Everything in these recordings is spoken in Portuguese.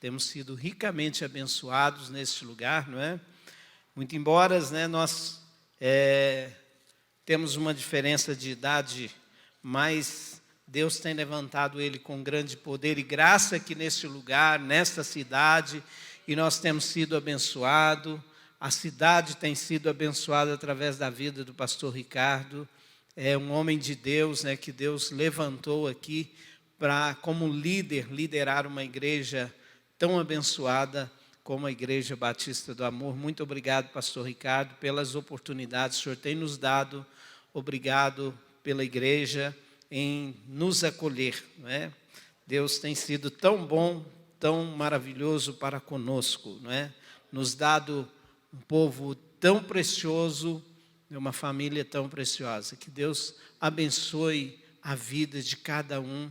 temos sido ricamente abençoados neste lugar, não é? Muito embora, né, nós temos uma diferença de idade, mas Deus tem levantado ele com grande poder e graça aqui neste lugar, nesta cidade, e nós temos sido abençoados. A cidade tem sido abençoada através da vida do pastor Ricardo. É um homem de Deus, né, que Deus levantou aqui para, como líder, liderar uma igreja tão abençoada como a Igreja Batista do Amor. Muito obrigado, pastor Ricardo, pelas oportunidades que o senhor tem nos dado. Obrigado pela igreja em nos acolher, não é? Deus tem sido tão bom, tão maravilhoso para conosco, não é? Nos dado um povo tão precioso, uma família tão preciosa. Que Deus abençoe a vida de cada um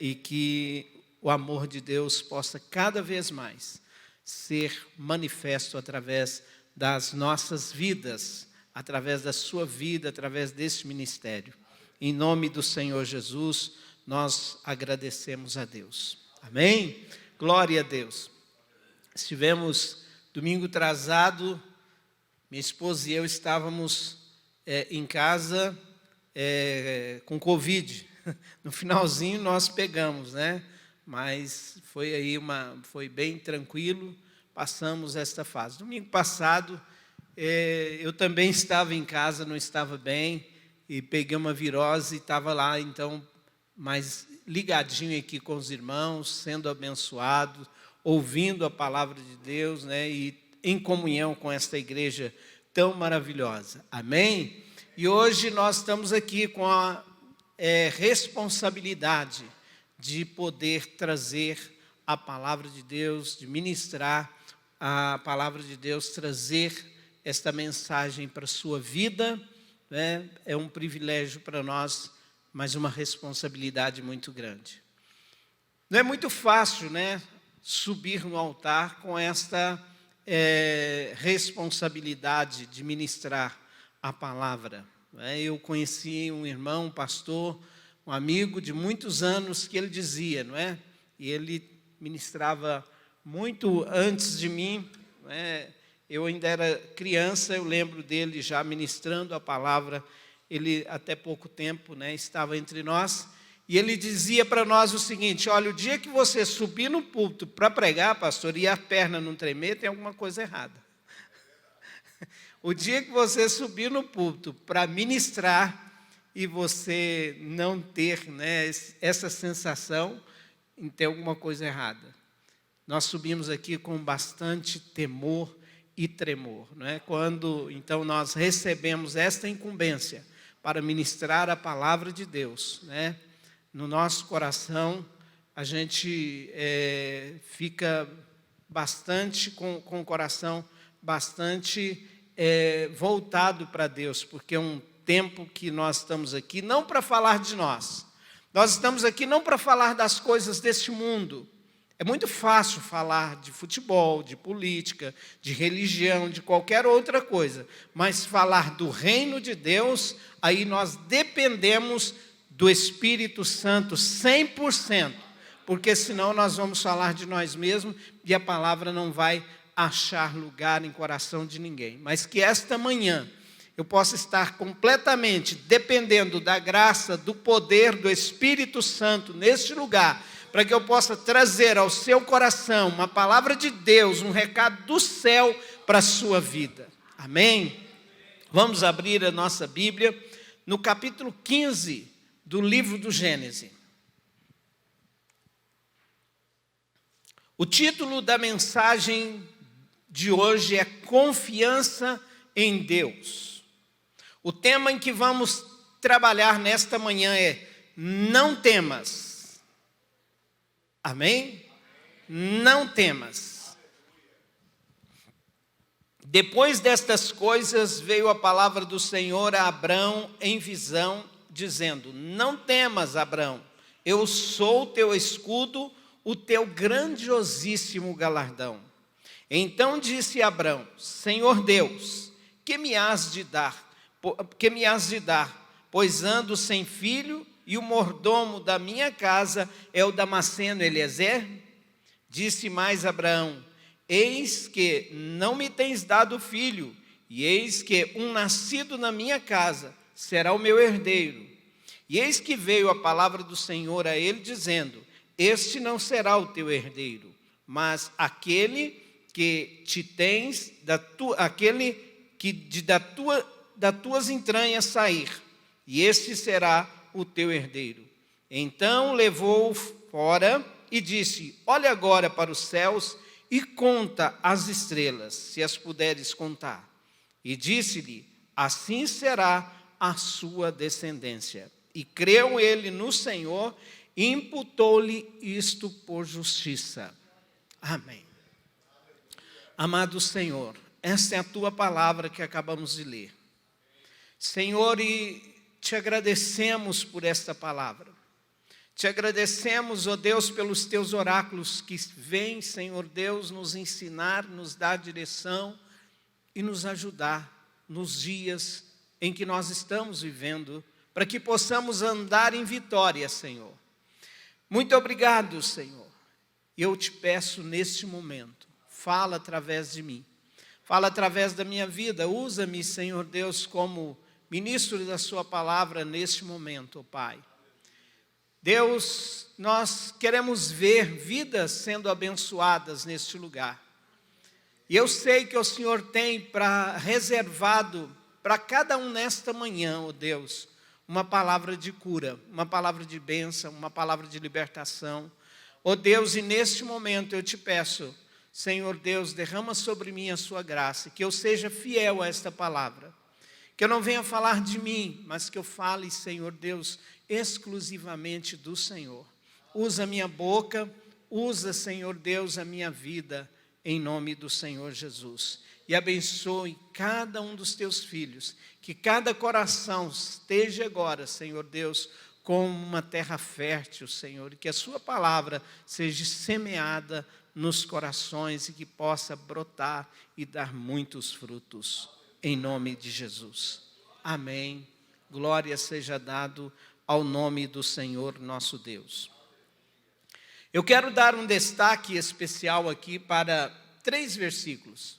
e que o amor de Deus possa cada vez mais ser manifesto através das nossas vidas, através da sua vida, através desse ministério. Em nome do Senhor Jesus, nós agradecemos a Deus. Amém? Glória a Deus. Estivemos domingo atrasado, minha esposa e eu estávamos em casa com Covid. No finalzinho nós pegamos, né? Mas foi bem tranquilo, passamos esta fase. Domingo passado, eu também estava em casa, não estava bem, e peguei uma virose e estava lá, então, mais ligadinho aqui com os irmãos, sendo abençoado, ouvindo a palavra de Deus, né, e em comunhão com esta igreja tão maravilhosa. Amém? E hoje nós estamos aqui com a responsabilidade de poder trazer a palavra de Deus, de ministrar a palavra de Deus, trazer esta mensagem para a sua vida, né? É um privilégio para nós, mas uma responsabilidade muito grande. Não é muito fácil, né, subir no altar com esta responsabilidade de ministrar a palavra. Eu conheci um irmão, um pastor, um amigo de muitos anos, que ele dizia, não é? E ele ministrava muito antes de mim, não é? Eu ainda era criança, eu lembro dele já ministrando a palavra. Ele, até pouco tempo, né, estava entre nós. E ele dizia para nós o seguinte: olha, o dia que você subir no púlpito para pregar, pastor, e a perna não tremer, tem alguma coisa errada. O dia que você subir no púlpito para ministrar e você não ter, né, essa sensação, tem alguma coisa errada. Nós subimos aqui com bastante temor e tremor, não é? Quando, então, nós recebemos esta incumbência para ministrar a palavra de Deus, né? No nosso coração, a gente fica bastante com o coração bastante voltado para Deus, porque é um tempo que nós estamos aqui não para falar de nós. Nós estamos aqui não para falar das coisas deste mundo. É muito fácil falar de futebol, de política, de religião, de qualquer outra coisa. Mas falar do reino de Deus, aí nós dependemos do Espírito Santo 100%. Porque senão nós vamos falar de nós mesmos e a palavra não vai achar lugar em coração de ninguém. Mas que esta manhã eu possa estar completamente dependendo da graça, do poder do Espírito Santo neste lugar, para que eu possa trazer ao seu coração uma palavra de Deus, um recado do céu para a sua vida. Amém? Vamos abrir a nossa Bíblia no capítulo 15 do livro do Gênesis. O título da mensagem de hoje é Confiança em Deus. O tema em que vamos trabalhar nesta manhã é Não temas. Amém? Não temas. Depois destas coisas veio a palavra do Senhor a Abrão em visão, dizendo: Não temas, Abrão, eu sou o teu escudo, o teu grandiosíssimo galardão. Então disse Abrão: Senhor Deus, que me has de dar? Pois ando sem filho, e o mordomo da minha casa é o Damasceno Eliezer. Disse mais Abraão: eis que não me tens dado filho, e eis que um nascido na minha casa será o meu herdeiro. E eis que veio a palavra do Senhor a ele, dizendo: este não será o teu herdeiro, mas aquele que te tens, aquele que das tuas entranhas sair, e este será o teu herdeiro. Então levou-o fora e disse: olha agora para os céus e conta as estrelas, se as puderes contar. E disse-lhe: assim será a sua descendência. E creu ele no Senhor, e imputou-lhe isto por justiça. Amém. Amado Senhor, essa é a tua palavra que acabamos de ler. Senhor, e te agradecemos por esta palavra. Te agradecemos, ó Deus, pelos teus oráculos que vêm, Senhor Deus, nos ensinar, nos dar direção e nos ajudar nos dias em que nós estamos vivendo, para que possamos andar em vitória, Senhor. Muito obrigado, Senhor. Eu te peço neste momento, fala através de mim, fala através da minha vida, usa-me, Senhor Deus, como ministro da sua palavra neste momento, ó Pai. Deus, nós queremos ver vidas sendo abençoadas neste lugar. E eu sei que o Senhor tem reservado para cada um nesta manhã, ó Deus, uma palavra de cura, uma palavra de bênção, uma palavra de libertação. Ó Deus, e neste momento eu te peço, Senhor Deus, derrama sobre mim a sua graça, que eu seja fiel a esta palavra. Que eu não venha falar de mim, mas que eu fale, Senhor Deus, exclusivamente do Senhor. Usa a minha boca, usa, Senhor Deus, a minha vida, em nome do Senhor Jesus. E abençoe cada um dos teus filhos, que cada coração esteja agora, Senhor Deus, como uma terra fértil, Senhor, e que a sua palavra seja semeada nos corações e que possa brotar e dar muitos frutos, em nome de Jesus. Amém. Glória seja dado ao nome do Senhor nosso Deus. Eu quero dar um destaque especial aqui para 3 versículos,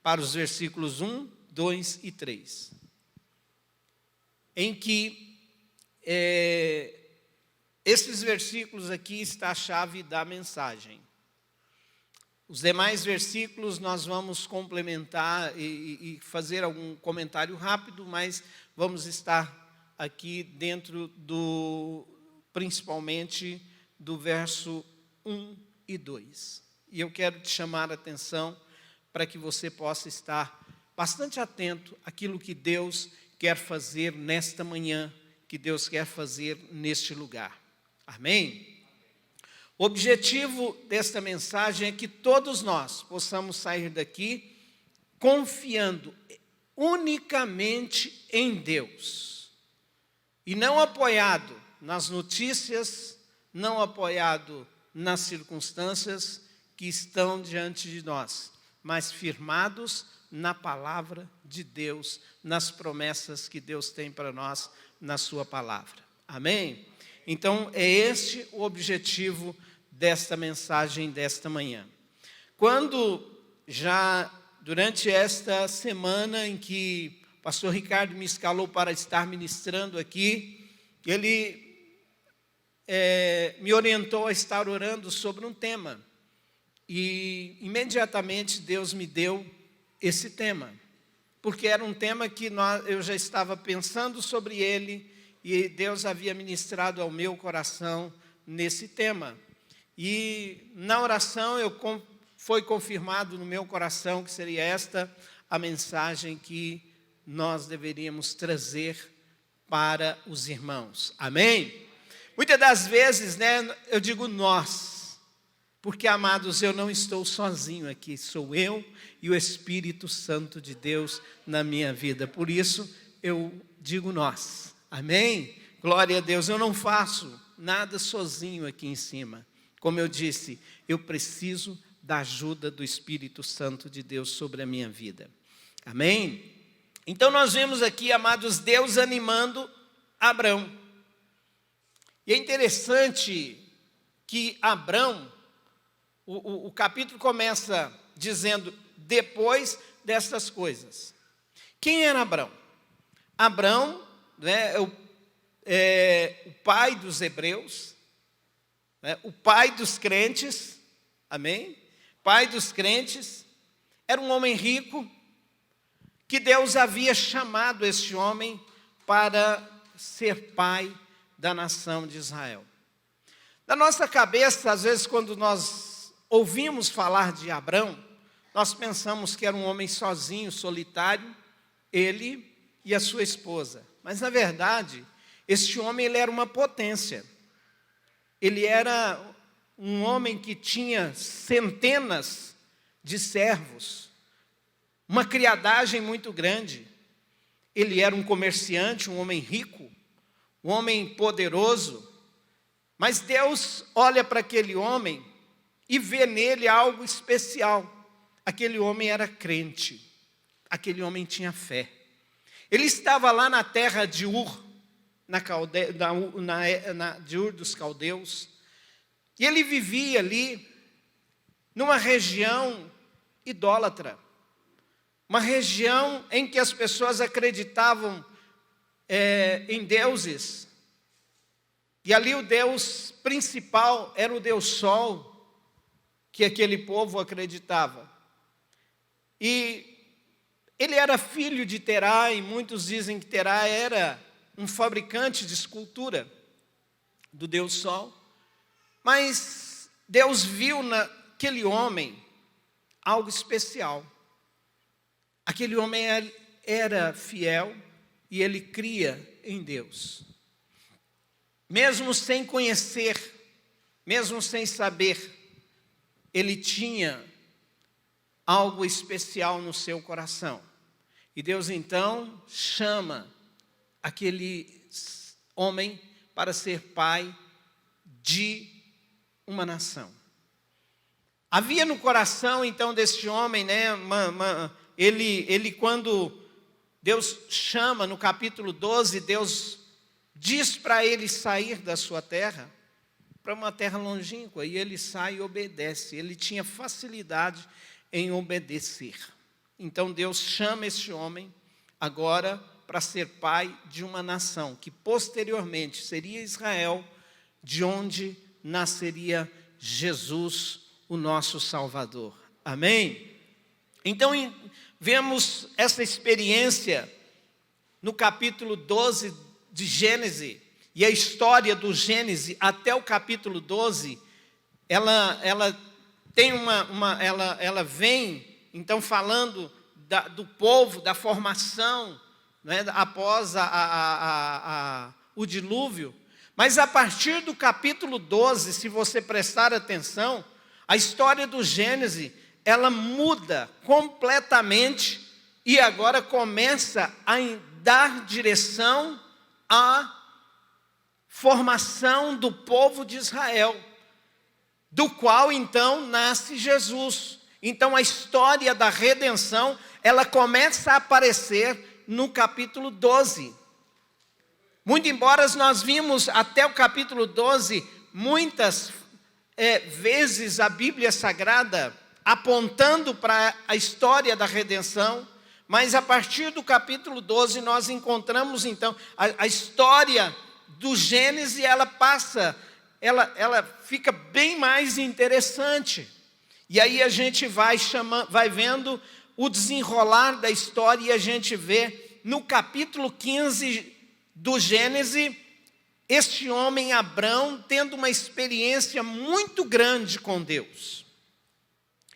para os versículos 1, 2 e 3, em que esses versículos aqui está a chave da mensagem. Os demais versículos nós vamos complementar e fazer algum comentário rápido, mas vamos estar aqui dentro principalmente do verso 1 e 2. E eu quero te chamar a atenção para que você possa estar bastante atento àquilo que Deus quer fazer nesta manhã, que Deus quer fazer neste lugar. Amém? O objetivo desta mensagem é que todos nós possamos sair daqui confiando unicamente em Deus e não apoiado nas notícias, não apoiado nas circunstâncias que estão diante de nós, mas firmados na palavra de Deus, nas promessas que Deus tem para nós na sua palavra. Amém? Então, é este o objetivo desta mensagem desta manhã. Quando já durante esta semana em que o pastor Ricardo me escalou para estar ministrando aqui, ele me orientou a estar orando sobre um tema. E imediatamente Deus me deu esse tema, porque era um tema que eu já estava pensando sobre ele, e Deus havia ministrado ao meu coração nesse tema. E na oração foi confirmado no meu coração que seria esta a mensagem que nós deveríamos trazer para os irmãos. Amém? Muitas das vezes, eu digo nós, porque, amados, eu não estou sozinho aqui, sou eu e o Espírito Santo de Deus na minha vida. Por isso, eu digo nós. Amém? Glória a Deus. Eu não faço nada sozinho aqui em cima. Como eu disse, eu preciso da ajuda do Espírito Santo de Deus sobre a minha vida. Amém? Então nós vemos aqui, amados, Deus animando Abrão. E é interessante que Abrão, o capítulo começa dizendo, depois destas coisas. Quem era Abrão? Abrão, né, é o pai dos hebreus, né, o pai dos crentes, amém? Pai dos crentes, era um homem rico, que Deus havia chamado este homem para ser pai da nação de Israel. Na nossa cabeça, às vezes, quando nós ouvimos falar de Abrão, nós pensamos que era um homem sozinho, solitário, ele e a sua esposa. Mas, na verdade, este homem ele era uma potência. Ele era um homem que tinha centenas de servos, uma criadagem muito grande. Ele era um comerciante, um homem rico, um homem poderoso. Mas Deus olha para aquele homem e vê nele algo especial. Aquele homem era crente, aquele homem tinha fé. Ele estava lá na terra de Ur, de Ur dos Caldeus, e ele vivia ali numa região idólatra, uma região em que as pessoas acreditavam em deuses, e ali o Deus principal era o Deus Sol, que aquele povo acreditava. E ele era filho de Terá, e muitos dizem que Terá era um fabricante de escultura do Deus Sol. Mas Deus viu naquele homem algo especial. Aquele homem era fiel e ele cria em Deus. Mesmo sem conhecer, mesmo sem saber, ele tinha algo especial no seu coração. E Deus então chama aquele homem para ser pai de uma nação. Havia no coração então deste homem, né, ele quando Deus chama no capítulo 12, Deus diz para ele sair da sua terra para uma terra longínqua, e ele sai e obedece. Ele tinha facilidade em obedecer. Então Deus chama este homem agora para ser pai de uma nação, que posteriormente seria Israel, de onde nasceria Jesus, o nosso Salvador. Amém? Então vemos essa experiência no capítulo 12 de Gênesis, e a história do Gênesis até o capítulo 12, ela tem ela vem então falando do povo, da formação, né, após o dilúvio. Mas a partir do capítulo 12, se você prestar atenção, a história do Gênesis, ela muda completamente e agora começa a dar direção à formação do povo de Israel, do qual então nasce Jesus. Então a história da redenção, ela começa a aparecer no capítulo 12. Muito embora nós vimos até o capítulo 12, muitas vezes a Bíblia Sagrada apontando para a história da redenção, mas a partir do capítulo 12 nós encontramos então a história do Gênesis, ela fica bem mais interessante. E aí a gente vai vendo o desenrolar da história, e a gente vê no capítulo 15 do Gênesis, este homem Abrão tendo uma experiência muito grande com Deus.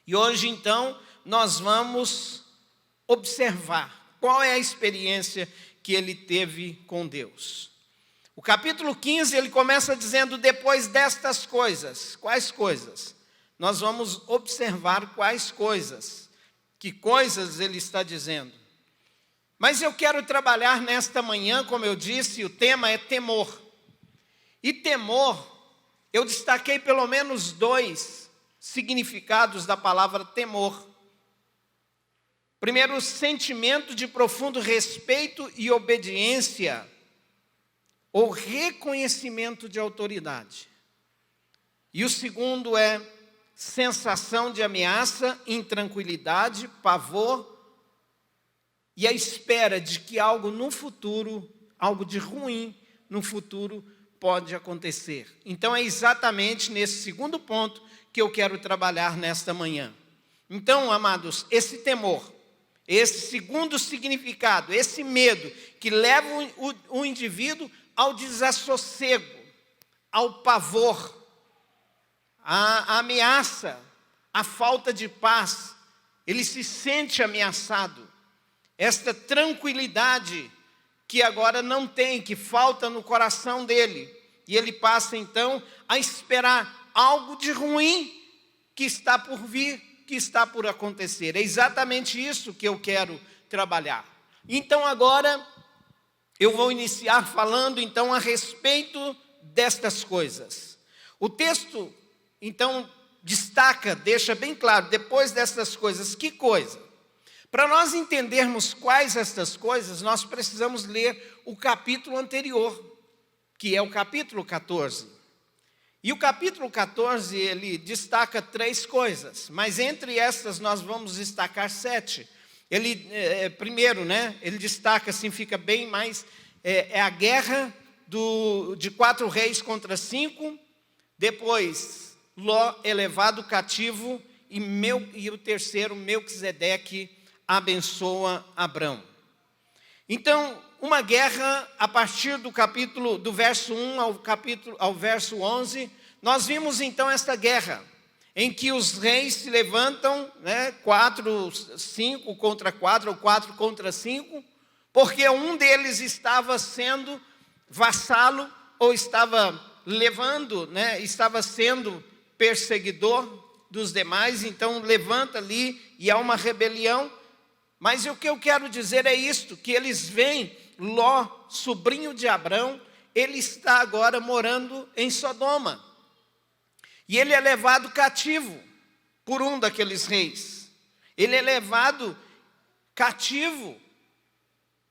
E hoje então nós vamos observar qual é a experiência que ele teve com Deus. O capítulo 15, ele começa dizendo, depois destas coisas. Quais coisas? Nós vamos observar quais coisas. Que coisas ele está dizendo. Mas eu quero trabalhar nesta manhã, como eu disse, o tema é temor. E temor, eu destaquei pelo menos 2 significados da palavra temor. Primeiro, o sentimento de profundo respeito e obediência, ou reconhecimento de autoridade. E o segundo é sensação de ameaça, intranquilidade, pavor e a espera de que algo no futuro, algo de ruim no futuro pode acontecer. Então é exatamente nesse segundo ponto que eu quero trabalhar nesta manhã. Então, amados, esse temor, esse segundo significado, esse medo que leva o indivíduo ao desassossego, ao pavor, à ameaça, à falta de paz. Ele se sente ameaçado. Esta tranquilidade que agora não tem, que falta no coração dele. E ele passa então a esperar algo de ruim que está por vir, que está por acontecer. É exatamente isso que eu quero trabalhar. Então agora eu vou iniciar falando então a respeito destas coisas. O texto então destaca, deixa bem claro, depois dessas coisas, que coisa? Para nós entendermos quais estas coisas, nós precisamos ler o capítulo anterior, que é o capítulo 14. E o capítulo 14, ele destaca 3 coisas, mas entre estas nós vamos destacar 7. Ele, primeiro, ele destaca, assim, fica bem mais, é a guerra de 4 reis contra 5, depois Ló é levado cativo e o terceiro, Melquisedeque, abençoa Abrão. Então, uma guerra, a partir do verso 1 ao verso 11, nós vimos então esta guerra, em que os reis se levantam, 5 contra 4, ou 4 contra 5, porque um deles estava sendo vassalo, ou estava estava sendo perseguidor dos demais, então levanta ali e há uma rebelião. Mas o que eu quero dizer é isto, que eles veem Ló, sobrinho de Abrão, ele está agora morando em Sodoma. E ele é levado cativo por um daqueles reis. Ele é levado cativo.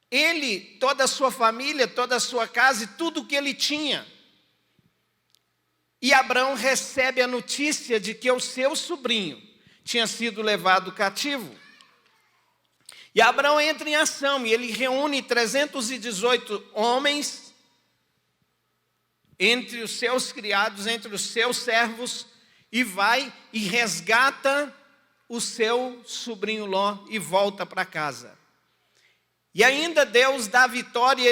Ele, toda a sua família, toda a sua casa e tudo o que ele tinha. E Abrão recebe a notícia de que o seu sobrinho tinha sido levado cativo. E Abrão entra em ação e ele reúne 318 homens, entre os seus criados, entre os seus servos, e vai e resgata o seu sobrinho Ló e volta para casa. E ainda Deus dá vitória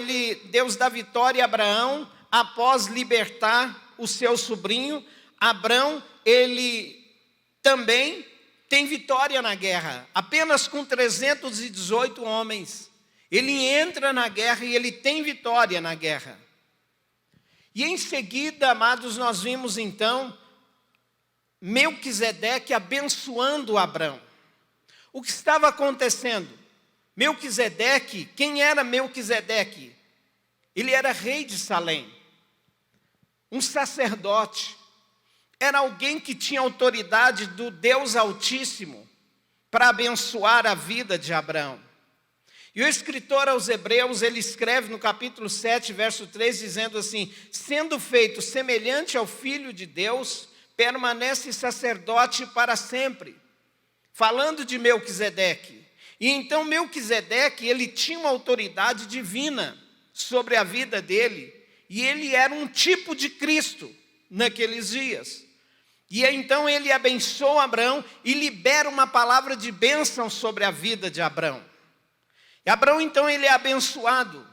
a Abraão após libertar o seu sobrinho. Abrão, ele também tem vitória na guerra, apenas com 318 homens. Ele entra na guerra e ele tem vitória na guerra. E em seguida, amados, nós vimos então Melquisedeque abençoando Abrão. O que estava acontecendo? Melquisedeque, quem era Melquisedeque? Ele era rei de Salém, um sacerdote. Era alguém que tinha autoridade do Deus Altíssimo para abençoar a vida de Abrão. E o escritor aos Hebreus, ele escreve no capítulo 7, verso 3, dizendo assim: sendo feito semelhante ao Filho de Deus, permanece sacerdote para sempre. Falando de Melquisedeque. E então Melquisedeque, ele tinha uma autoridade divina sobre a vida dele. E ele era um tipo de Cristo naqueles dias. E então ele abençoa Abrão e libera uma palavra de bênção sobre a vida de Abrão. E Abrão então ele é abençoado.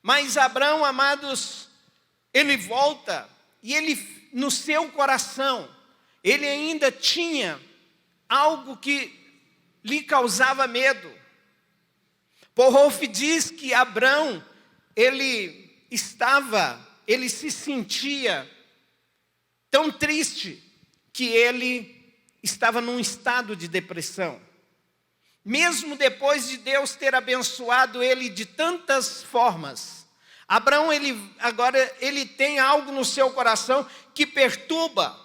Mas Abrão, amados, ele volta e ele, no seu coração, ele ainda tinha algo que lhe causava medo. Paul Rolfe diz que Abrão, ele se sentia tão triste que ele estava num estado de depressão. Mesmo depois de Deus ter abençoado ele de tantas formas, Abrão, ele tem algo no seu coração que perturba.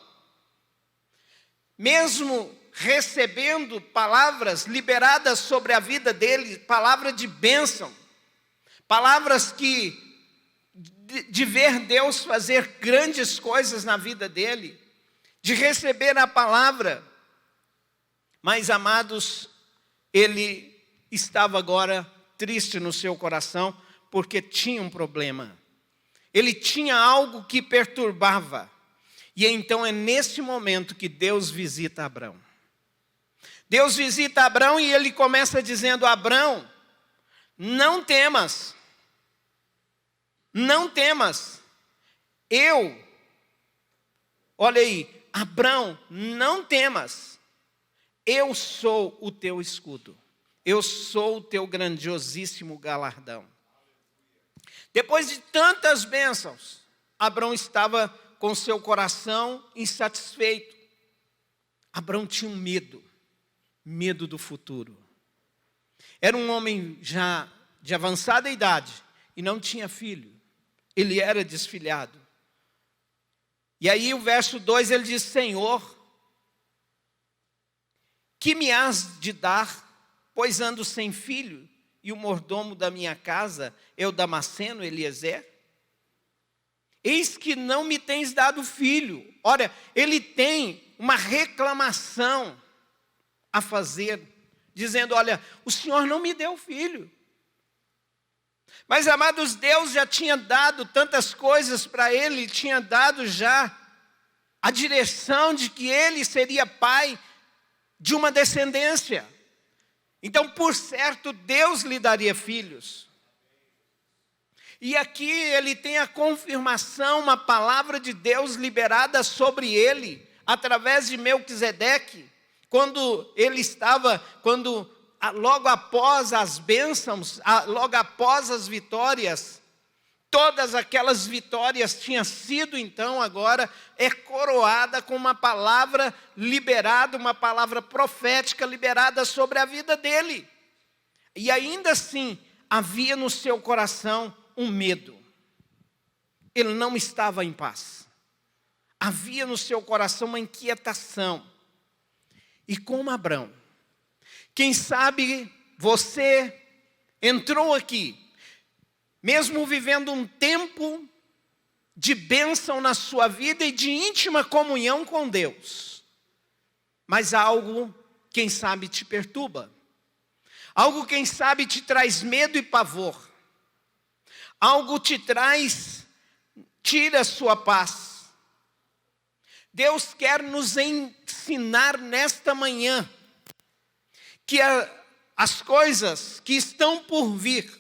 Mesmo recebendo palavras liberadas sobre a vida dele, palavra de bênção, palavras de ver Deus fazer grandes coisas na vida dele, de receber a palavra. Mas, amados, ele estava agora triste no seu coração, porque tinha um problema. Ele tinha algo que perturbava. E então é nesse momento que Deus visita Abrão. Deus visita Abrão e ele começa dizendo: Abrão, não temas. Não temas. Olha aí, Abrão, não temas. Eu sou o teu escudo. Eu sou o teu grandiosíssimo galardão. Depois de tantas bênçãos, Abrão estava com seu coração insatisfeito. Abrão tinha um medo do futuro. Era um homem já de avançada idade e não tinha filho. Ele era desfilhado. E aí o verso 2 ele diz: Senhor, que me has de dar, pois ando sem filho, e o mordomo da minha casa é o Damasceno Eliezer? Eis que não me tens dado filho. Olha, ele tem uma reclamação a fazer, dizendo: olha, o Senhor não me deu filho. Mas, amados, Deus já tinha dado tantas coisas para ele, tinha dado já a direção de que ele seria pai de uma descendência. Então, por certo, Deus lhe daria filhos. E aqui ele tem a confirmação, uma palavra de Deus liberada sobre ele, através de Melquisedeque, logo após as bênçãos, logo após as vitórias, todas aquelas vitórias tinham sido então agora coroada com uma palavra liberada, uma palavra profética liberada sobre a vida dele. E ainda assim, havia no seu coração um medo. Ele não estava em paz. Havia no seu coração uma inquietação. E como Abrão, quem sabe você entrou aqui, mesmo vivendo um tempo de bênção na sua vida e de íntima comunhão com Deus, mas algo, quem sabe, te perturba. Algo, quem sabe, te traz medo e pavor. Algo tira a sua paz. Deus quer nos ensinar nesta manhã que as coisas que estão por vir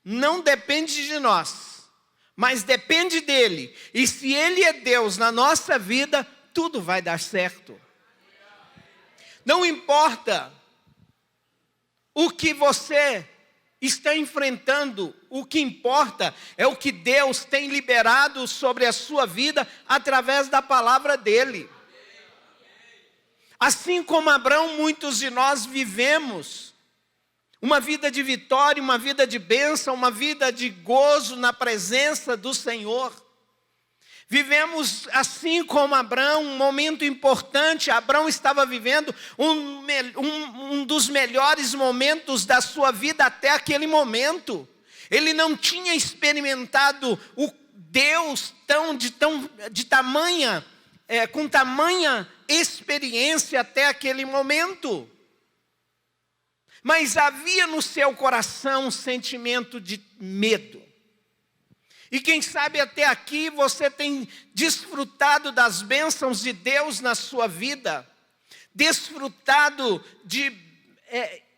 não dependem de nós, mas depende dele. E se ele é Deus na nossa vida, tudo vai dar certo. Não importa o que você está enfrentando, o que importa é o que Deus tem liberado sobre a sua vida através da palavra dele. Assim como Abrão, muitos de nós vivemos uma vida de vitória, uma vida de bênção, uma vida de gozo na presença do Senhor. Vivemos assim como Abrão, um momento importante. Abrão estava vivendo um dos melhores momentos da sua vida até aquele momento. Ele não tinha experimentado o Deus com tamanha experiência até aquele momento. Mas havia no seu coração um sentimento de medo. E quem sabe até aqui você tem desfrutado das bênçãos de Deus na sua vida, desfrutado de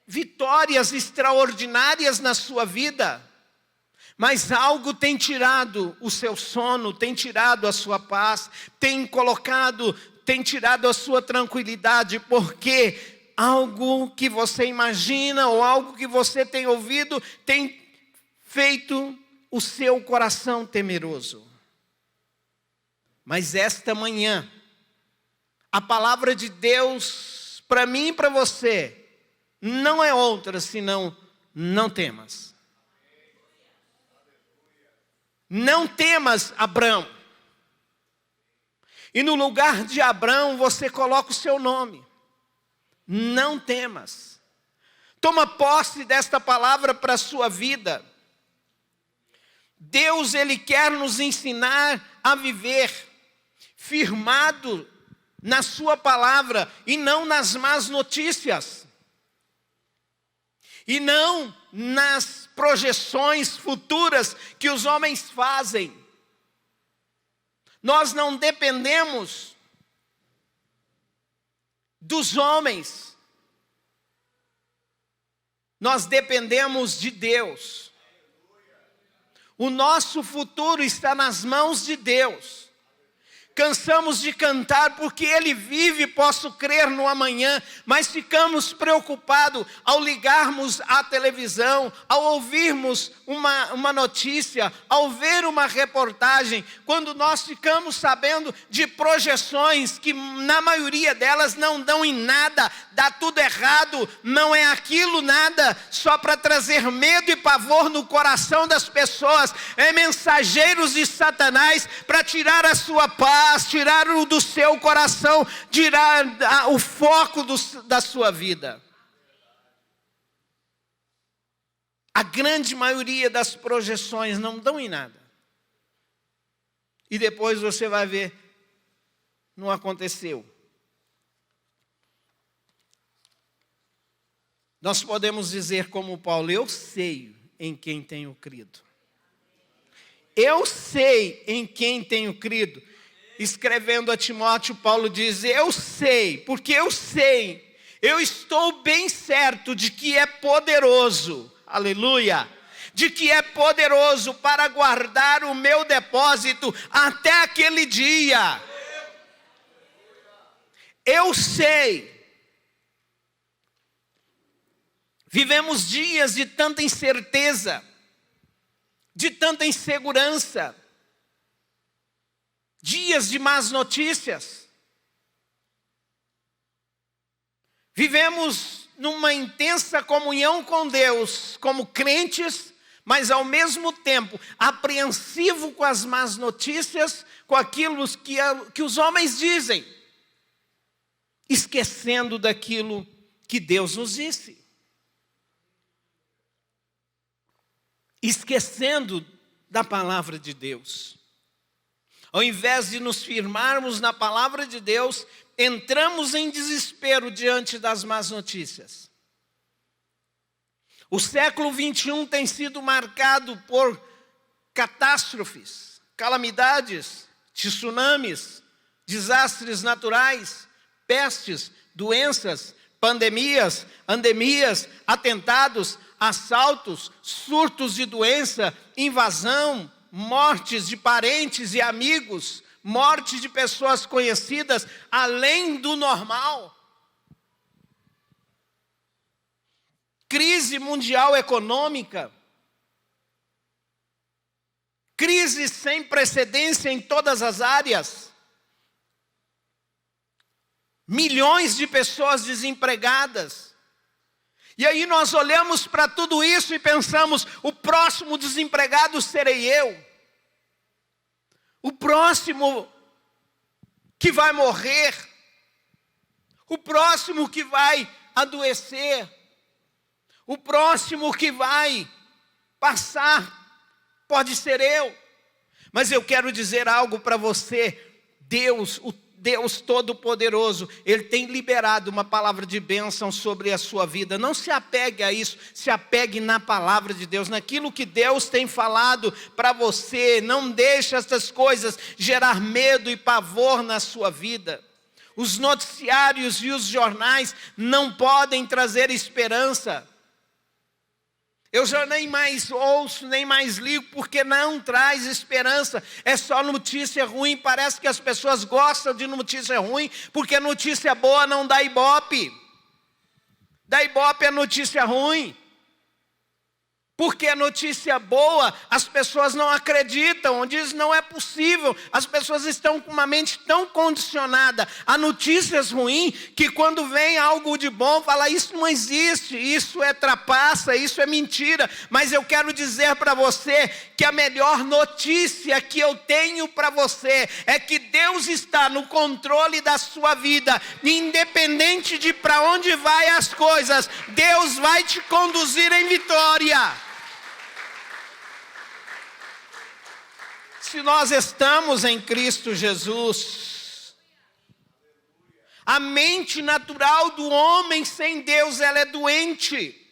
vitórias extraordinárias na sua vida, mas algo tem tirado o seu sono, tem tirado a sua paz, tem tirado a sua tranquilidade, porque algo que você imagina ou algo que você tem ouvido tem feito o seu coração temeroso. Mas esta manhã, a palavra de Deus para mim e para você não é outra senão: não temas. Não temas, Abrão. E no lugar de Abrão você coloca o seu nome. Não temas. Toma posse desta palavra para a sua vida. Deus, Ele quer nos ensinar a viver firmado na sua palavra e não nas más notícias. E não nas projeções futuras que os homens fazem. Nós não dependemos dos homens. Nós dependemos de Deus. O nosso futuro está nas mãos de Deus. Cansamos de cantar porque Ele vive, posso crer no amanhã, mas ficamos preocupados ao ligarmos a televisão, ao ouvirmos uma notícia, ao ver uma reportagem, quando nós ficamos sabendo de projeções que na maioria delas não dão em nada, dá tudo errado, não é aquilo nada, só para trazer medo e pavor no coração das pessoas, é mensageiros de Satanás para tirar a sua paz, tirar o do seu coração, tirar o foco da sua vida. A grande maioria das projeções não dão em nada. E depois você vai ver, não aconteceu. Nós podemos dizer como Paulo, eu sei em quem tenho crido. Eu sei em quem tenho crido. Escrevendo a Timóteo, Paulo diz, eu sei, porque eu sei, eu estou bem certo de que é poderoso, aleluia, de que é poderoso para guardar o meu depósito até aquele dia. Eu sei. Vivemos dias de tanta incerteza, de tanta insegurança, dias de más notícias. Vivemos numa intensa comunhão com Deus, como crentes, mas ao mesmo tempo apreensivo com as más notícias, com aquilo que os homens dizem, esquecendo daquilo que Deus nos disse. Esquecendo da palavra de Deus. Ao invés de nos firmarmos na palavra de Deus, entramos em desespero diante das más notícias. O século 21 tem sido marcado por catástrofes, calamidades, tsunamis, desastres naturais, pestes, doenças, pandemias, endemias, atentados, assaltos, surtos de doença, invasão, mortes de parentes e amigos, morte de pessoas conhecidas, além do normal. Crise mundial econômica. Crise sem precedência em todas as áreas. Milhões de pessoas desempregadas. E aí nós olhamos para tudo isso e pensamos, o próximo desempregado serei eu. O próximo que vai morrer. O próximo que vai adoecer. O próximo que vai passar pode ser eu. Mas eu quero dizer algo para você. Deus, o Deus Todo-Poderoso, Ele tem liberado uma palavra de bênção sobre a sua vida. Não se apegue a isso, se apegue na palavra de Deus, naquilo que Deus tem falado para você. Não deixe essas coisas gerar medo e pavor na sua vida. Os noticiários e os jornais não podem trazer esperança. Eu já nem mais ouço, nem mais ligo, porque não traz esperança. É só notícia ruim. Parece que as pessoas gostam de notícia ruim, porque notícia boa não dá ibope. Dá ibope é notícia ruim. Porque a notícia boa, as pessoas não acreditam, dizem não é possível. As pessoas estão com uma mente tão condicionada a notícias ruins, que quando vem algo de bom, fala isso não existe, isso é trapaça, isso é mentira. Mas eu quero dizer para você que a melhor notícia que eu tenho para você é que Deus está no controle da sua vida. Independente de para onde vai as coisas, Deus vai te conduzir em vitória. Se nós estamos em Cristo Jesus, A mente natural do homem sem Deus, ela é doente.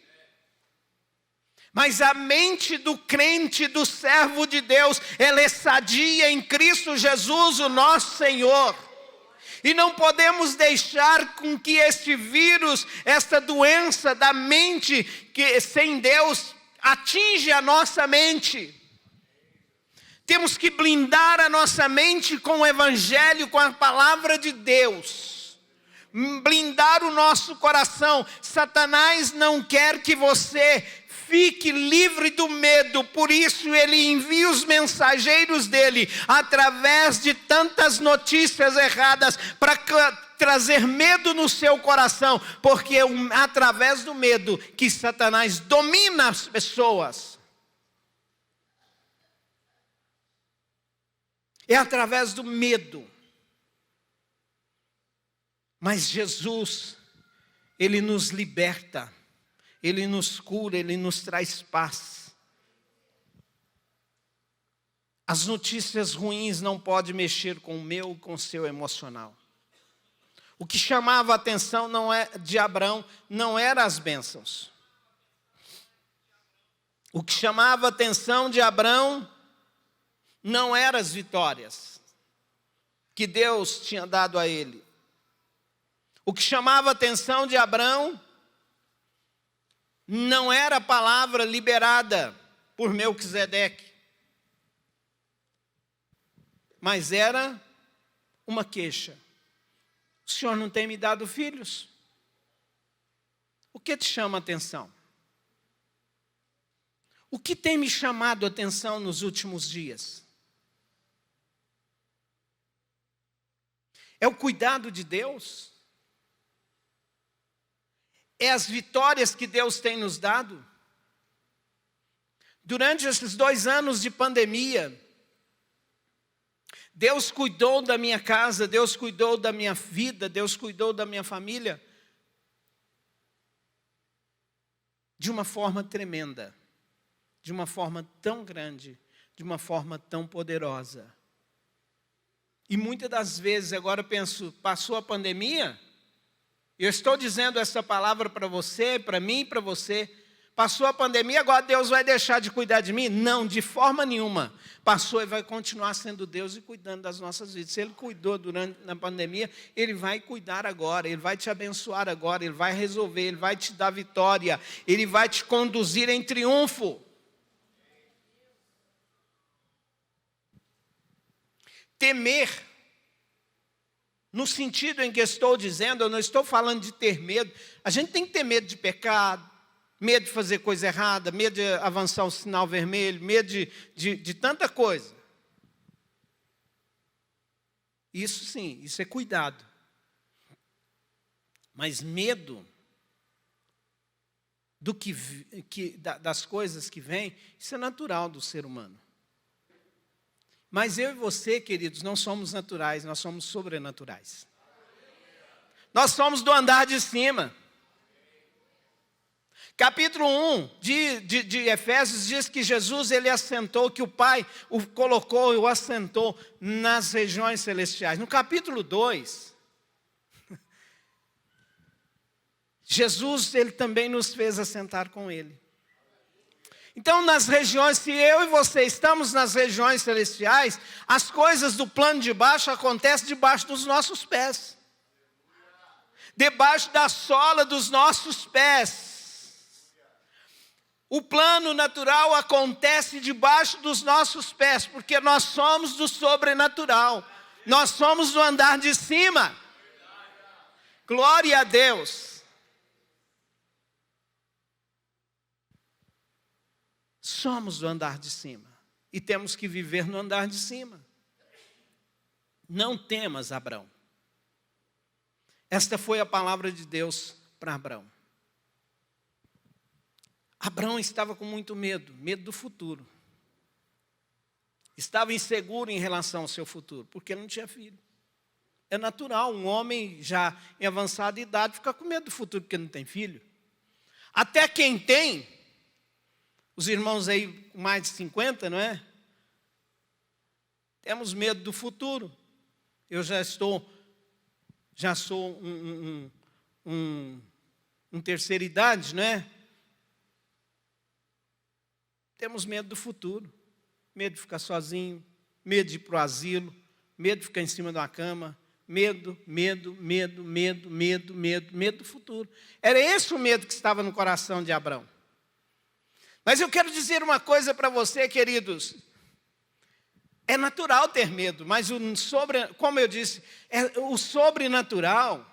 Mas a mente do crente, do servo de Deus, ela é sadia em Cristo Jesus, o nosso Senhor. E não podemos deixar com que este vírus, esta doença da mente que sem Deus, atinja a nossa mente. Temos que blindar a nossa mente com o Evangelho, com a palavra de Deus. Blindar o nosso coração. Satanás não quer que você fique livre do medo, por isso ele envia os mensageiros dele, através de tantas notícias erradas, para trazer medo no seu coração, porque é através do medo que Satanás domina as pessoas. É através do medo. Mas Jesus, Ele nos liberta, Ele nos cura, Ele nos traz paz. As notícias ruins não podem mexer com o meu e com o seu emocional. O que chamava a atenção de Abraão não eram as bênçãos. O que chamava a atenção de Abraão não eram as vitórias que Deus tinha dado a ele. O que chamava a atenção de Abraão não era a palavra liberada por Melquisedeque, mas era uma queixa. O Senhor não tem me dado filhos? O que te chama a atenção? O que tem me chamado a atenção nos últimos dias? É o cuidado de Deus? É as vitórias que Deus tem nos dado? Durante esses 2 anos de pandemia, Deus cuidou da minha casa, Deus cuidou da minha vida, Deus cuidou da minha família de uma forma tremenda, de uma forma tão grande, de uma forma tão poderosa. E muitas das vezes, agora eu penso, passou a pandemia, eu estou dizendo essa palavra para você, para mim e para você. Passou a pandemia, agora Deus vai deixar de cuidar de mim? Não, de forma nenhuma. Passou e vai continuar sendo Deus e cuidando das nossas vidas. Se Ele cuidou na pandemia, Ele vai cuidar agora, Ele vai te abençoar agora, Ele vai resolver, Ele vai te dar vitória, Ele vai te conduzir em triunfo. Temer, no sentido em que estou dizendo, eu não estou falando de ter medo. A gente tem que ter medo de pecado, medo de fazer coisa errada, medo de avançar o sinal vermelho, medo de tanta coisa. Isso sim, isso é cuidado. Mas medo das coisas que vêm, isso é natural do ser humano. Mas eu e você, queridos, não somos naturais, nós somos sobrenaturais. Nós somos do andar de cima. Capítulo 1 de Efésios diz que Jesus, Ele assentou, que o Pai o colocou e o assentou nas regiões celestiais. No capítulo 2, Jesus, Ele também nos fez assentar com Ele. Então, nas regiões, se eu e você estamos nas regiões celestiais, as coisas do plano de baixo acontecem debaixo dos nossos pés. Debaixo da sola dos nossos pés. O plano natural acontece debaixo dos nossos pés, porque nós somos do sobrenatural. Nós somos do andar de cima. Glória a Deus. Somos do andar de cima. E temos que viver no andar de cima. Não temas, Abraão. Esta foi a palavra de Deus para Abraão. Abraão estava com muito medo, medo do futuro. Estava inseguro em relação ao seu futuro, porque ele não tinha filho. É natural, um homem já em avançada idade ficar com medo do futuro, porque não tem filho. Até quem tem, os irmãos aí com mais de 50, não é? Temos medo do futuro. Eu já estou já sou terceira idade, não é? Temos medo do futuro, medo de ficar sozinho, medo de ir para o asilo, medo de ficar em cima de uma cama, medo do futuro. Era esse o medo que estava no coração de Abrão. Mas eu quero dizer uma coisa para você, queridos. É natural ter medo, mas como eu disse, o sobrenatural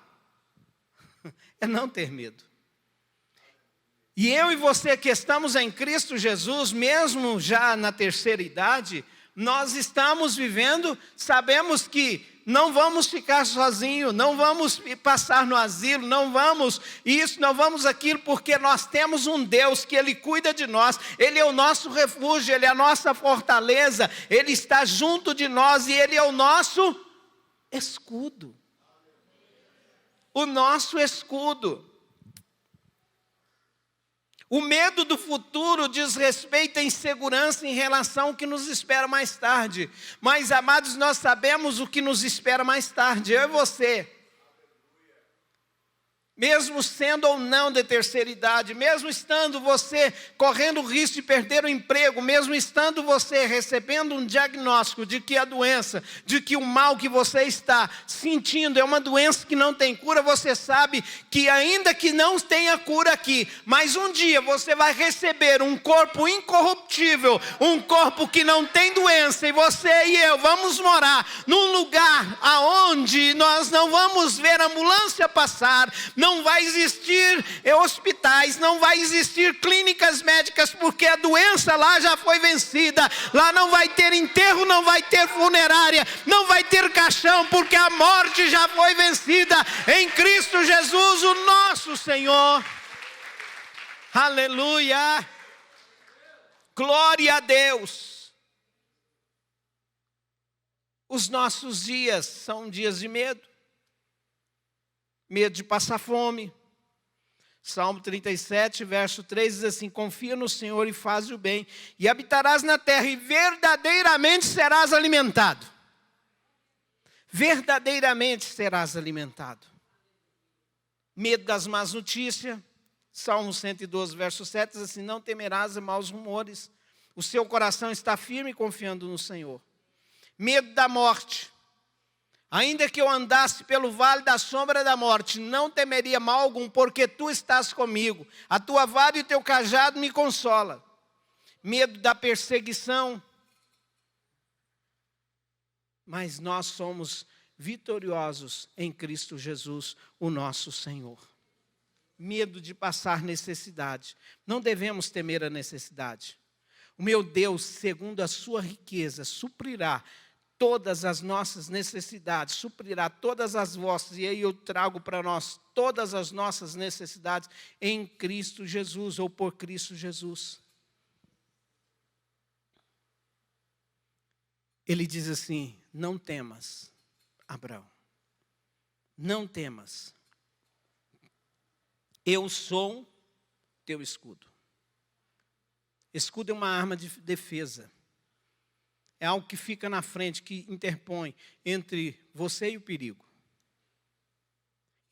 é não ter medo. E eu e você que estamos em Cristo Jesus, mesmo já na terceira idade, nós estamos vivendo, sabemos que não vamos ficar sozinhos, não vamos passar no asilo, não vamos isso, não vamos aquilo, porque nós temos um Deus que Ele cuida de nós, Ele é o nosso refúgio, Ele é a nossa fortaleza, Ele está junto de nós e Ele é o nosso escudo. O nosso escudo. O medo do futuro diz respeito à insegurança em relação ao que nos espera mais tarde. Mas, amados, nós sabemos o que nos espera mais tarde, eu e você. Mesmo sendo ou não de terceira idade, mesmo estando você correndo o risco de perder o emprego, mesmo estando você recebendo um diagnóstico de que a doença, de que o mal que você está sentindo é uma doença que não tem cura, você sabe que ainda que não tenha cura aqui, mas um dia você vai receber um corpo incorruptível, um corpo que não tem doença, e você e eu vamos morar num lugar aonde nós não vamos ver ambulância passar, não vai existir hospitais, não vai existir clínicas médicas, porque a doença lá já foi vencida. Lá não vai ter enterro, não vai ter funerária, não vai ter caixão, porque a morte já foi vencida em Cristo Jesus, o nosso Senhor. Aleluia! Glória a Deus! Os nossos dias são dias de medo. Medo de passar fome. Salmo 37, verso 3 diz assim: confia no Senhor e faz o bem, e habitarás na terra, e verdadeiramente serás alimentado. Verdadeiramente serás alimentado. Medo das más notícias. Salmo 112, verso 7 diz assim: não temerás maus rumores, o seu coração está firme confiando no Senhor. Medo da morte. Ainda que eu andasse pelo vale da sombra da morte, não temeria mal algum, porque tu estás comigo. A tua vara e o teu cajado me consola. Medo da perseguição. Mas nós somos vitoriosos em Cristo Jesus, o nosso Senhor. Medo de passar necessidade. Não devemos temer a necessidade. O meu Deus, segundo a sua riqueza, suprirá todas as nossas necessidades, suprirá todas as vossas, e aí eu trago para nós todas as nossas necessidades em Cristo Jesus, ou por Cristo Jesus. Ele diz assim: não temas, Abrão, não temas, eu sou teu escudo. Escudo é uma arma de defesa. É algo que fica na frente, que interpõe entre você e o perigo.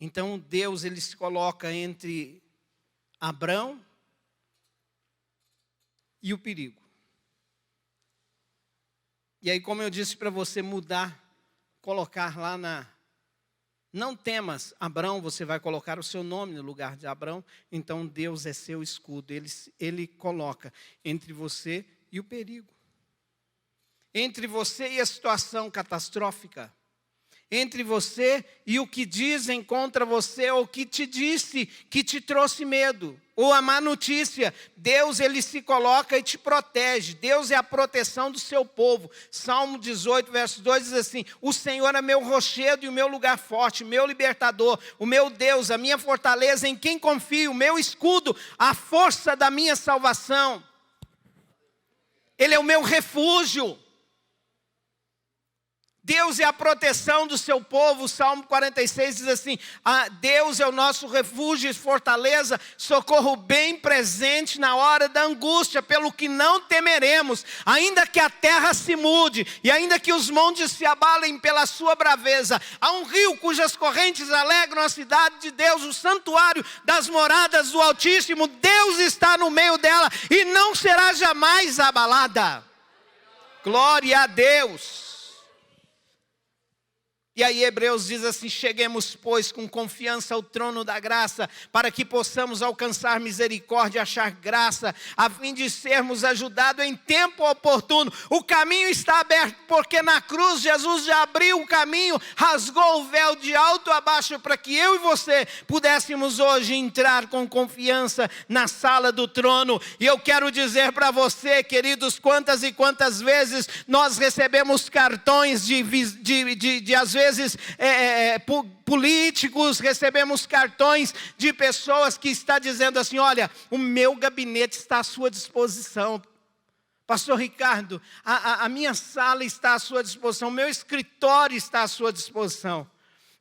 Então Deus, Ele se coloca entre Abrão e o perigo. E aí, como eu disse para você mudar, colocar lá não temas, Abrão, você vai colocar o seu nome no lugar de Abrão. Então Deus é seu escudo. Ele coloca entre você e o perigo. Entre você e a situação catastrófica. Entre você e o que dizem contra você, ou que te disse, que te trouxe medo. Ou a má notícia. Deus, Ele se coloca e te protege. Deus é a proteção do seu povo. Salmo 18, verso 2 diz assim: o Senhor é meu rochedo e o meu lugar forte, meu libertador, o meu Deus, a minha fortaleza, em quem confio, o meu escudo, a força da minha salvação. Ele é o meu refúgio. Deus é a proteção do seu povo. O Salmo 46 diz assim: Deus é o nosso refúgio e fortaleza, socorro bem presente na hora da angústia, pelo que não temeremos, ainda que a terra se mude, e ainda que os montes se abalem pela sua braveza. Há um rio cujas correntes alegram a cidade de Deus, o santuário das moradas do Altíssimo. Deus está no meio dela e não será jamais abalada. Glória a Deus. E aí Hebreus diz assim: cheguemos, pois, com confiança ao trono da graça, para que possamos alcançar misericórdia e achar graça, a fim de sermos ajudados em tempo oportuno. O caminho está aberto, porque na cruz Jesus já abriu o caminho, rasgou o véu de alto a baixo, para que eu e você pudéssemos hoje entrar com confiança na sala do trono. E eu quero dizer para você, queridos, quantas e quantas vezes nós recebemos cartões de às vezes, políticos, recebemos cartões de pessoas que estão dizendo assim: olha, o meu gabinete está à sua disposição. Pastor Ricardo, a minha sala está à sua disposição, o meu escritório está à sua disposição.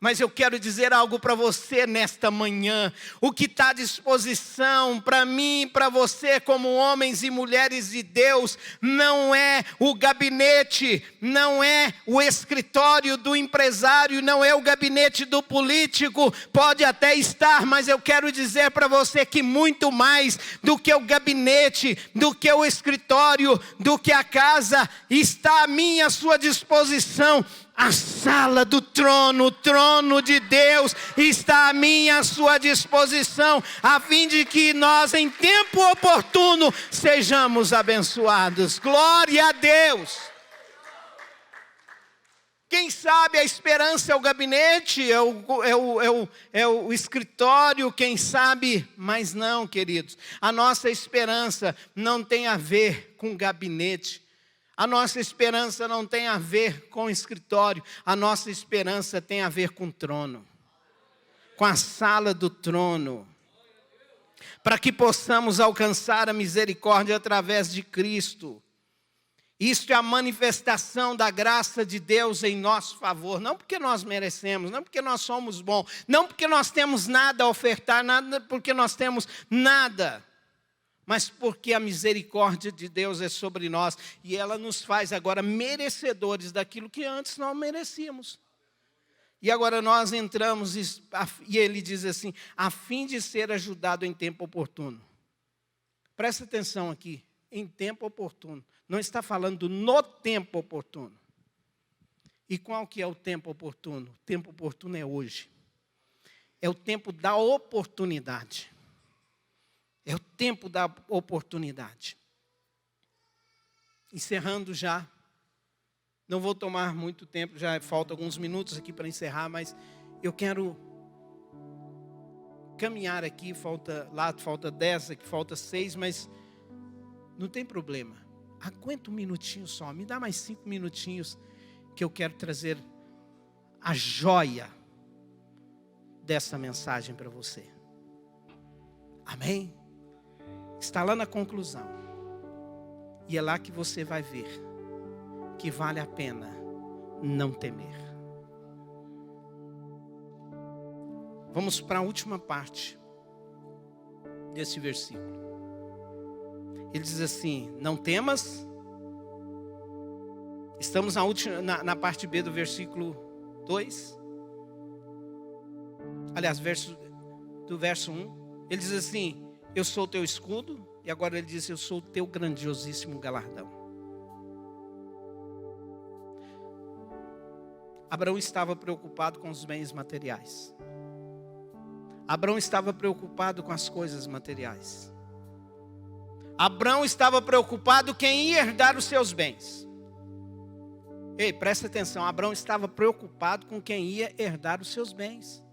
Mas eu quero dizer algo para você nesta manhã. O que está à disposição para mim e para você, como homens e mulheres de Deus, não é o gabinete, não é o escritório do empresário, não é o gabinete do político. Pode até estar, mas eu quero dizer para você que muito mais do que o gabinete, do que o escritório, do que a casa, está à minha, à sua disposição. A sala do trono, o trono de Deus está à minha, à sua disposição, a fim de que nós, em tempo oportuno, sejamos abençoados. Glória a Deus! Quem sabe a esperança é o gabinete, é o escritório, quem sabe, mas não, queridos. A nossa esperança não tem a ver com gabinete. A nossa esperança não tem a ver com escritório, a nossa esperança tem a ver com o trono, com a sala do trono, para que possamos alcançar a misericórdia através de Cristo. Isto é a manifestação da graça de Deus em nosso favor, não porque nós merecemos, não porque nós somos bons, não porque nós temos nada a ofertar, nada porque nós temos nada, mas porque a misericórdia de Deus é sobre nós, e ela nos faz agora merecedores daquilo que antes não merecíamos. E agora nós entramos, e ele diz assim: a fim de ser ajudado em tempo oportuno. Presta atenção aqui, em tempo oportuno. Não está falando no tempo oportuno. E qual que é o tempo oportuno? O tempo oportuno é hoje. É o tempo da oportunidade. É o tempo da oportunidade. Encerrando já. Não vou tomar muito tempo, já faltam alguns minutos aqui para encerrar, mas eu quero caminhar aqui, falta 10, aqui falta 6, mas não tem problema. Aguenta um minutinho só, me dá mais 5 minutinhos, que eu quero trazer a joia dessa mensagem para você. Amém? Está lá na conclusão. E é lá que você vai ver que vale a pena não temer. Vamos para a última parte desse versículo. Ele diz assim: não temas. Estamos na parte B do versículo 2. Aliás, do verso 1. Ele diz assim: eu sou o teu escudo. E agora ele diz: eu sou o teu grandiosíssimo galardão. Abraão estava preocupado com os bens materiais. Abraão estava preocupado com as coisas materiais. Abraão estava preocupado quem ia herdar os seus bens. Ei, presta atenção. Abraão estava preocupado com quem ia herdar os seus bens.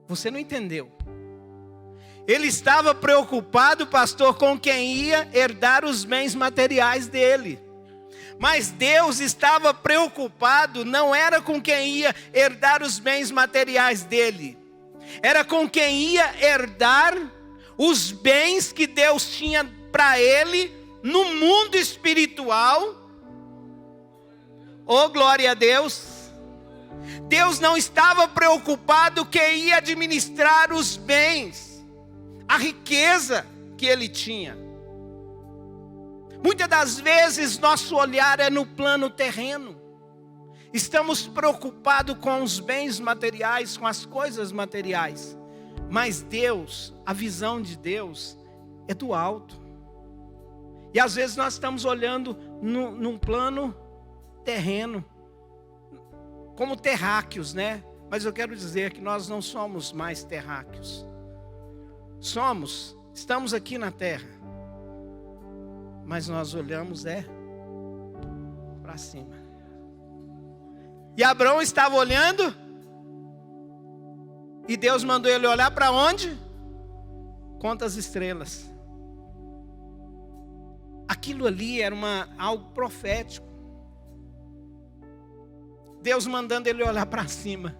Você não entendeu. Ele estava preocupado, pastor, com quem ia herdar os bens materiais dele. Mas Deus estava preocupado, não era com quem ia herdar os bens materiais dele. Era com quem ia herdar os bens que Deus tinha para ele no mundo espiritual, Oh, glória a Deus! Deus não estava preocupado quem ia administrar os bens, a riqueza que ele tinha. Muitas das vezes nosso olhar é no plano terreno. Estamos preocupados com os bens materiais, com as coisas materiais. Mas Deus, a visão de Deus é do alto. E às vezes nós estamos olhando num plano terreno, como terráqueos, né? Mas eu quero dizer que nós não somos mais terráqueos. Estamos aqui na terra. Mas nós olhamos para cima. E Abraão estava olhando, e Deus mandou ele olhar para onde? Conta as estrelas. Aquilo ali era algo profético. Deus mandando ele olhar para cima.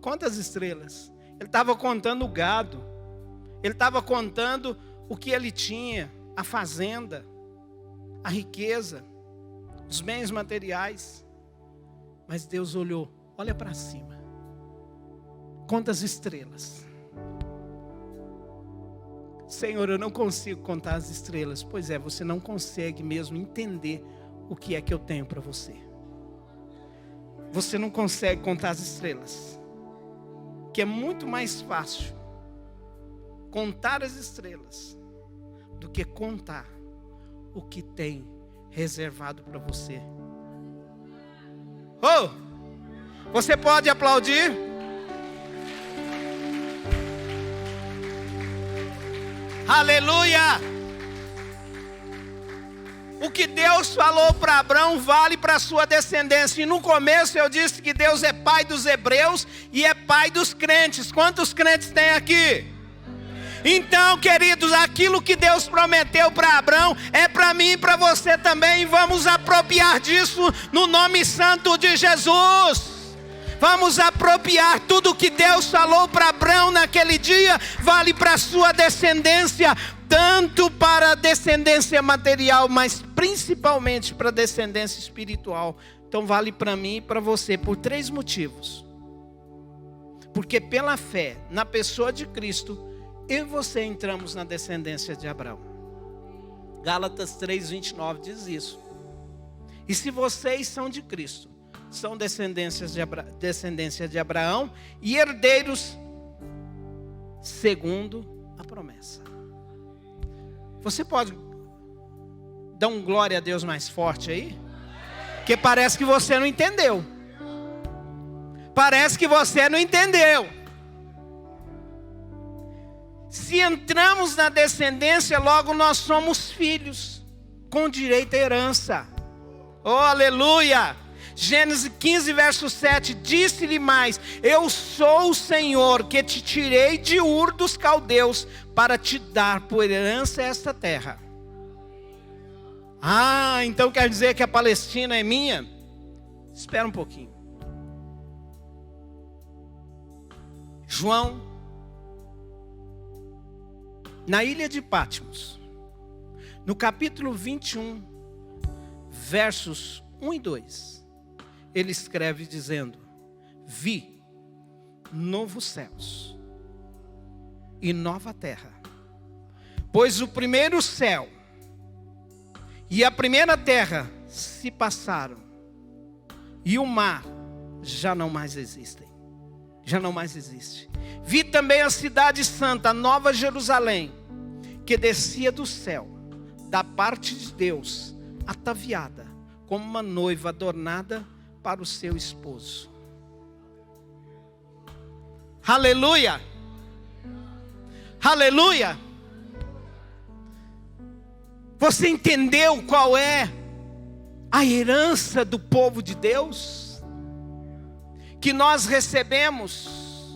Conta as estrelas. Ele estava contando o gado. Ele estava contando o que ele tinha, a fazenda, a riqueza, os bens materiais. Mas Deus olhou, olha para cima. Conta as estrelas. Senhor, eu não consigo contar as estrelas. Pois é, você não consegue mesmo entender o que é que eu tenho para você. Você não consegue contar as estrelas. Que é muito mais fácil contar as estrelas do que contar o que tem reservado para você. Oh! Você pode aplaudir? Aleluia! O que Deus falou para Abraão vale para a sua descendência. E no começo eu disse que Deus é pai dos hebreus e é pai dos crentes. Quantos crentes tem aqui? Então, queridos, aquilo que Deus prometeu para Abraão é para mim e para você também. Vamos apropriar disso no nome santo de Jesus. Vamos apropriar tudo que Deus falou para Abraão naquele dia, vale para a sua descendência, tanto para a descendência material, mas principalmente para a descendência espiritual. Então vale para mim e para você por 3 motivos. Porque pela fé na pessoa de Cristo, eu e você entramos na descendência de Abraão. Gálatas 3:29 diz isso. E se vocês são de Cristo, são descendência de Abraão e herdeiros segundo a promessa. Você pode dar um glória a Deus mais forte aí? Porque parece que você não entendeu. Parece que você não entendeu. Se entramos na descendência, logo nós somos filhos, com direito à herança. Oh, aleluia! Gênesis 15, verso 7, disse-lhe mais: eu sou o Senhor que te tirei de Ur dos caldeus, para te dar por herança esta terra. Ah, então quer dizer que a Palestina é minha? Espera um pouquinho. João, na ilha de Patmos, no capítulo 21, versos 1 e 2, ele escreve dizendo: vi novos céus e nova terra, pois o primeiro céu e a primeira terra se passaram, e o mar já não mais existem. Já não mais existe. Vi também a cidade santa, a Nova Jerusalém, que descia do céu, da parte de Deus, ataviada, como uma noiva adornada para o seu esposo. Aleluia! Aleluia! Você entendeu qual é a herança do povo de Deus? Que nós recebemos,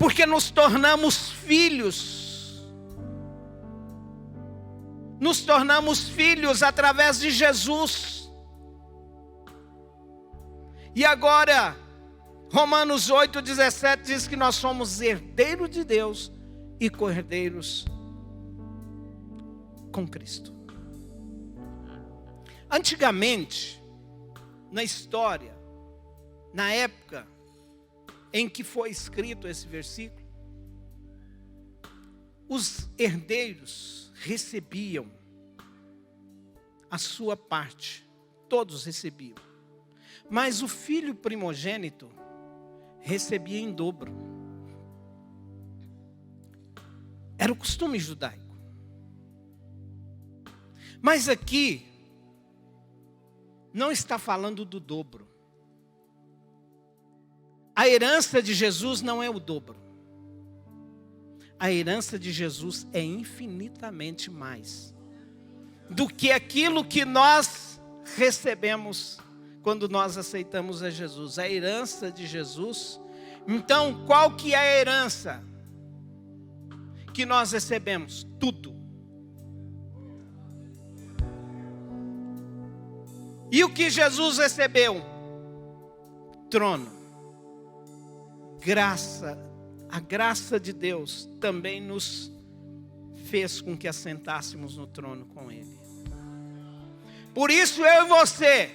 porque nos tornamos filhos. Nos tornamos filhos através de Jesus. E agora, Romanos 8,17 diz que nós somos herdeiros de Deus e co-herdeiros com Cristo. Antigamente, na história, na época em que foi escrito esse versículo, os herdeiros recebiam a sua parte, todos recebiam. Mas o filho primogênito recebia em dobro. Era o costume judaico. Mas aqui não está falando do dobro. A herança de Jesus não é o dobro. A herança de Jesus é infinitamente mais do que aquilo que nós recebemos quando nós aceitamos a Jesus. A herança de Jesus. Então, qual que é a herança que nós recebemos? Tudo. E o que Jesus recebeu? Trono. Graça. A graça de Deus também nos fez com que assentássemos no trono com Ele. Por isso eu e você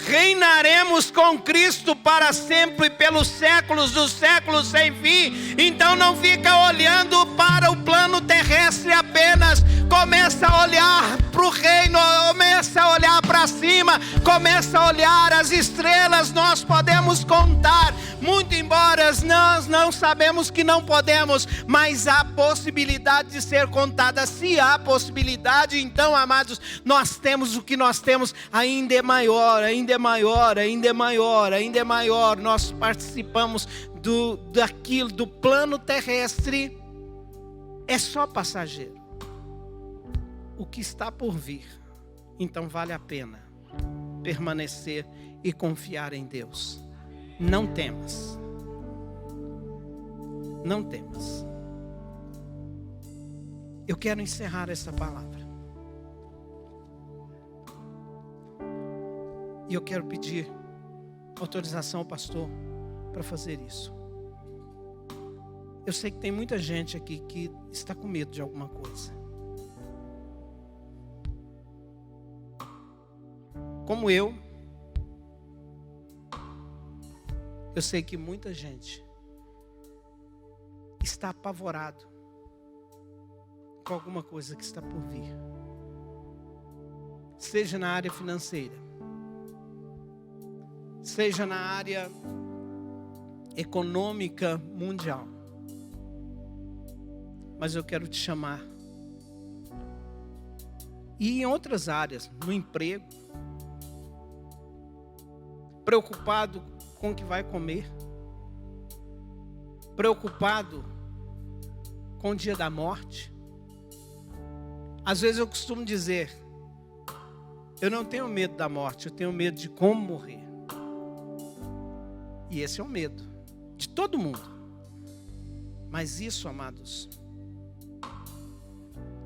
reinaremos com Cristo para sempre, pelos séculos dos séculos sem fim. Então não fica olhando para o plano terrestre apenas. Começa a olhar para o reino, começa a olhar para cima, começa a olhar as estrelas. Nós podemos contar, muito embora nós não sabemos que não podemos, mas há possibilidade de ser contada. Se há possibilidade, então, amados, nós temos o que nós temos, ainda é maior, ainda é maior, ainda é maior, ainda é maior. Nós participamos daquilo, do plano terrestre, é só passageiro. O que está por vir, então vale a pena permanecer e confiar em Deus. Não temas. Não temas. Eu quero encerrar essa palavra. E eu quero pedir autorização ao pastor para fazer isso. Eu sei que tem muita gente aqui que está com medo de alguma coisa. Como eu sei que muita gente está apavorado com alguma coisa que está por vir. Seja na área financeira, seja na área econômica mundial. Mas eu quero te chamar. E em outras áreas, no emprego, preocupado com o que vai comer, preocupado com o dia da morte. Às vezes eu costumo dizer, eu não tenho medo da morte, eu tenho medo de como morrer. E esse é o medo de todo mundo. Mas isso, amados,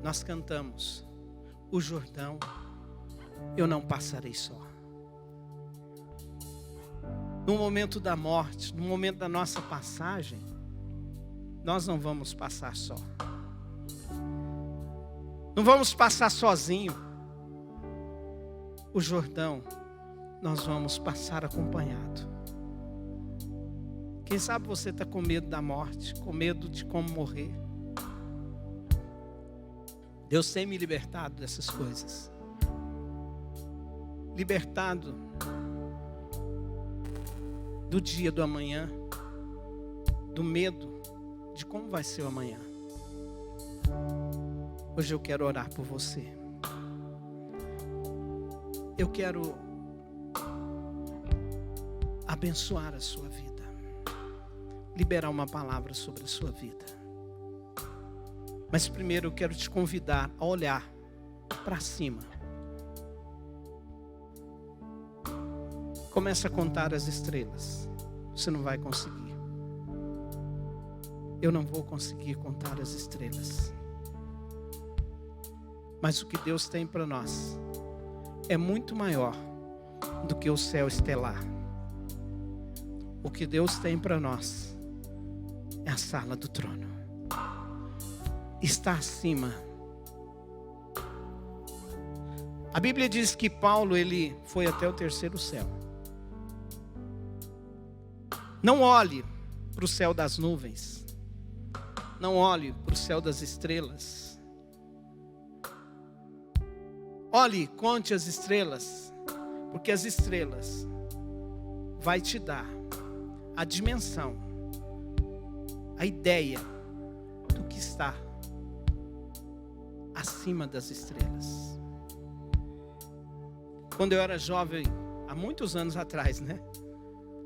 nós cantamos, o Jordão eu não passarei só. No momento da morte, no momento da nossa passagem, nós não vamos passar só. Não vamos passar sozinho. O Jordão, nós vamos passar acompanhado. Quem sabe você está com medo da morte, com medo de como morrer. Deus tem me libertado dessas coisas. Libertado do dia do amanhã, do medo de como vai ser o amanhã. Hoje eu quero orar por você. Eu quero abençoar a sua vida, liberar uma palavra sobre a sua vida. Mas primeiro eu quero te convidar a olhar para cima. Começa a contar as estrelas. Você não vai conseguir. Eu não vou conseguir contar as estrelas. Mas o que Deus tem para nós é muito maior do que o céu estelar. O que Deus tem para nós é a sala do trono. Está acima A Bíblia diz que Paulo, ele foi até o terceiro céu. Não olhe para o céu das nuvens. Não olhe para o céu das estrelas. Olhe, conte as estrelas, porque as estrelas vai te dar a dimensão, a ideia do que está acima das estrelas. Quando eu era jovem, há muitos anos atrás, né?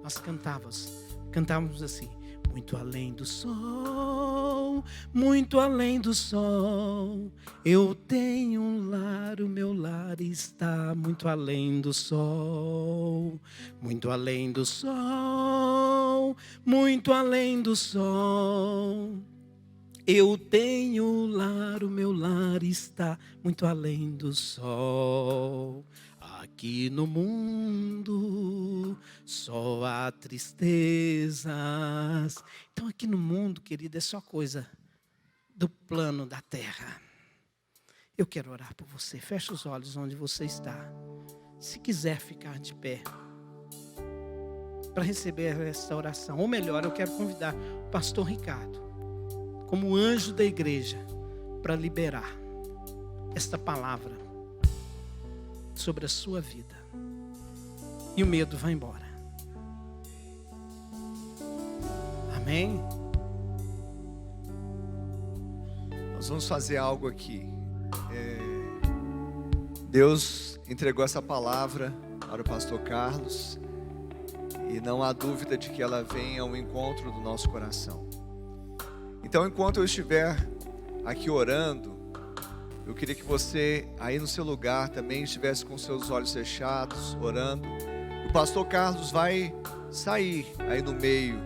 Nós cantávamos assim: muito além do sol, muito além do sol, eu tenho um lar, o meu lar está muito além do sol, muito além do sol, muito além do sol. Eu tenho um lar, o meu lar está muito além do sol. Aqui no mundo só há tristezas. Então aqui no mundo, querido, é só coisa do plano da terra. Eu quero orar por você. Feche os olhos onde você está. Se quiser ficar de pé para receber esta oração, ou melhor, eu quero convidar o pastor Ricardo, como anjo da igreja, para liberar esta palavra sobre a sua vida. E o medo vai embora. Amém? Nós vamos fazer algo aqui. Deus entregou essa palavra para o pastor Carlos, e não há dúvida de que ela vem ao encontro do nosso coração. Então, enquanto eu estiver aqui orando, eu queria que você, aí no seu lugar, também estivesse com seus olhos fechados, orando. O pastor Carlos vai sair aí no meio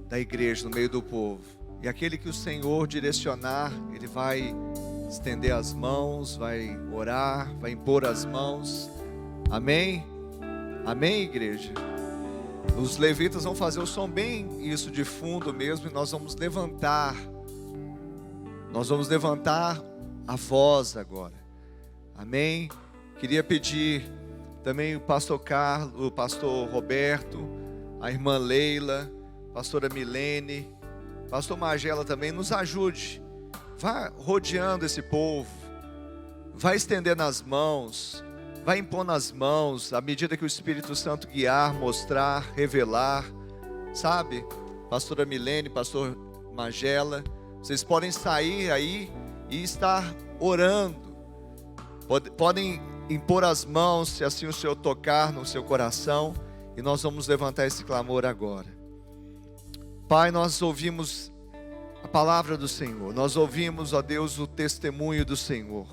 da igreja, no meio do povo. E aquele que o Senhor direcionar, ele vai estender as mãos, vai orar, vai impor as mãos. Amém? Amém, igreja? Os levitas vão fazer o som bem isso de fundo mesmo, e nós vamos levantar a voz agora. Amém? Queria pedir também o pastor Carlos, o pastor Roberto, a irmã Leila, a pastora Milene, pastor Magela também, nos ajude. Vá rodeando esse povo, vai estendendo as mãos, vai impondo as mãos, à medida que o Espírito Santo guiar, mostrar, revelar, sabe? Pastora Milene, pastor Magela, vocês podem sair aí e estar orando. Podem impor as mãos, se assim o Senhor tocar no seu coração, e nós vamos levantar esse clamor agora. Pai, nós ouvimos a palavra do Senhor, nós ouvimos, ó Deus, o testemunho do Senhor.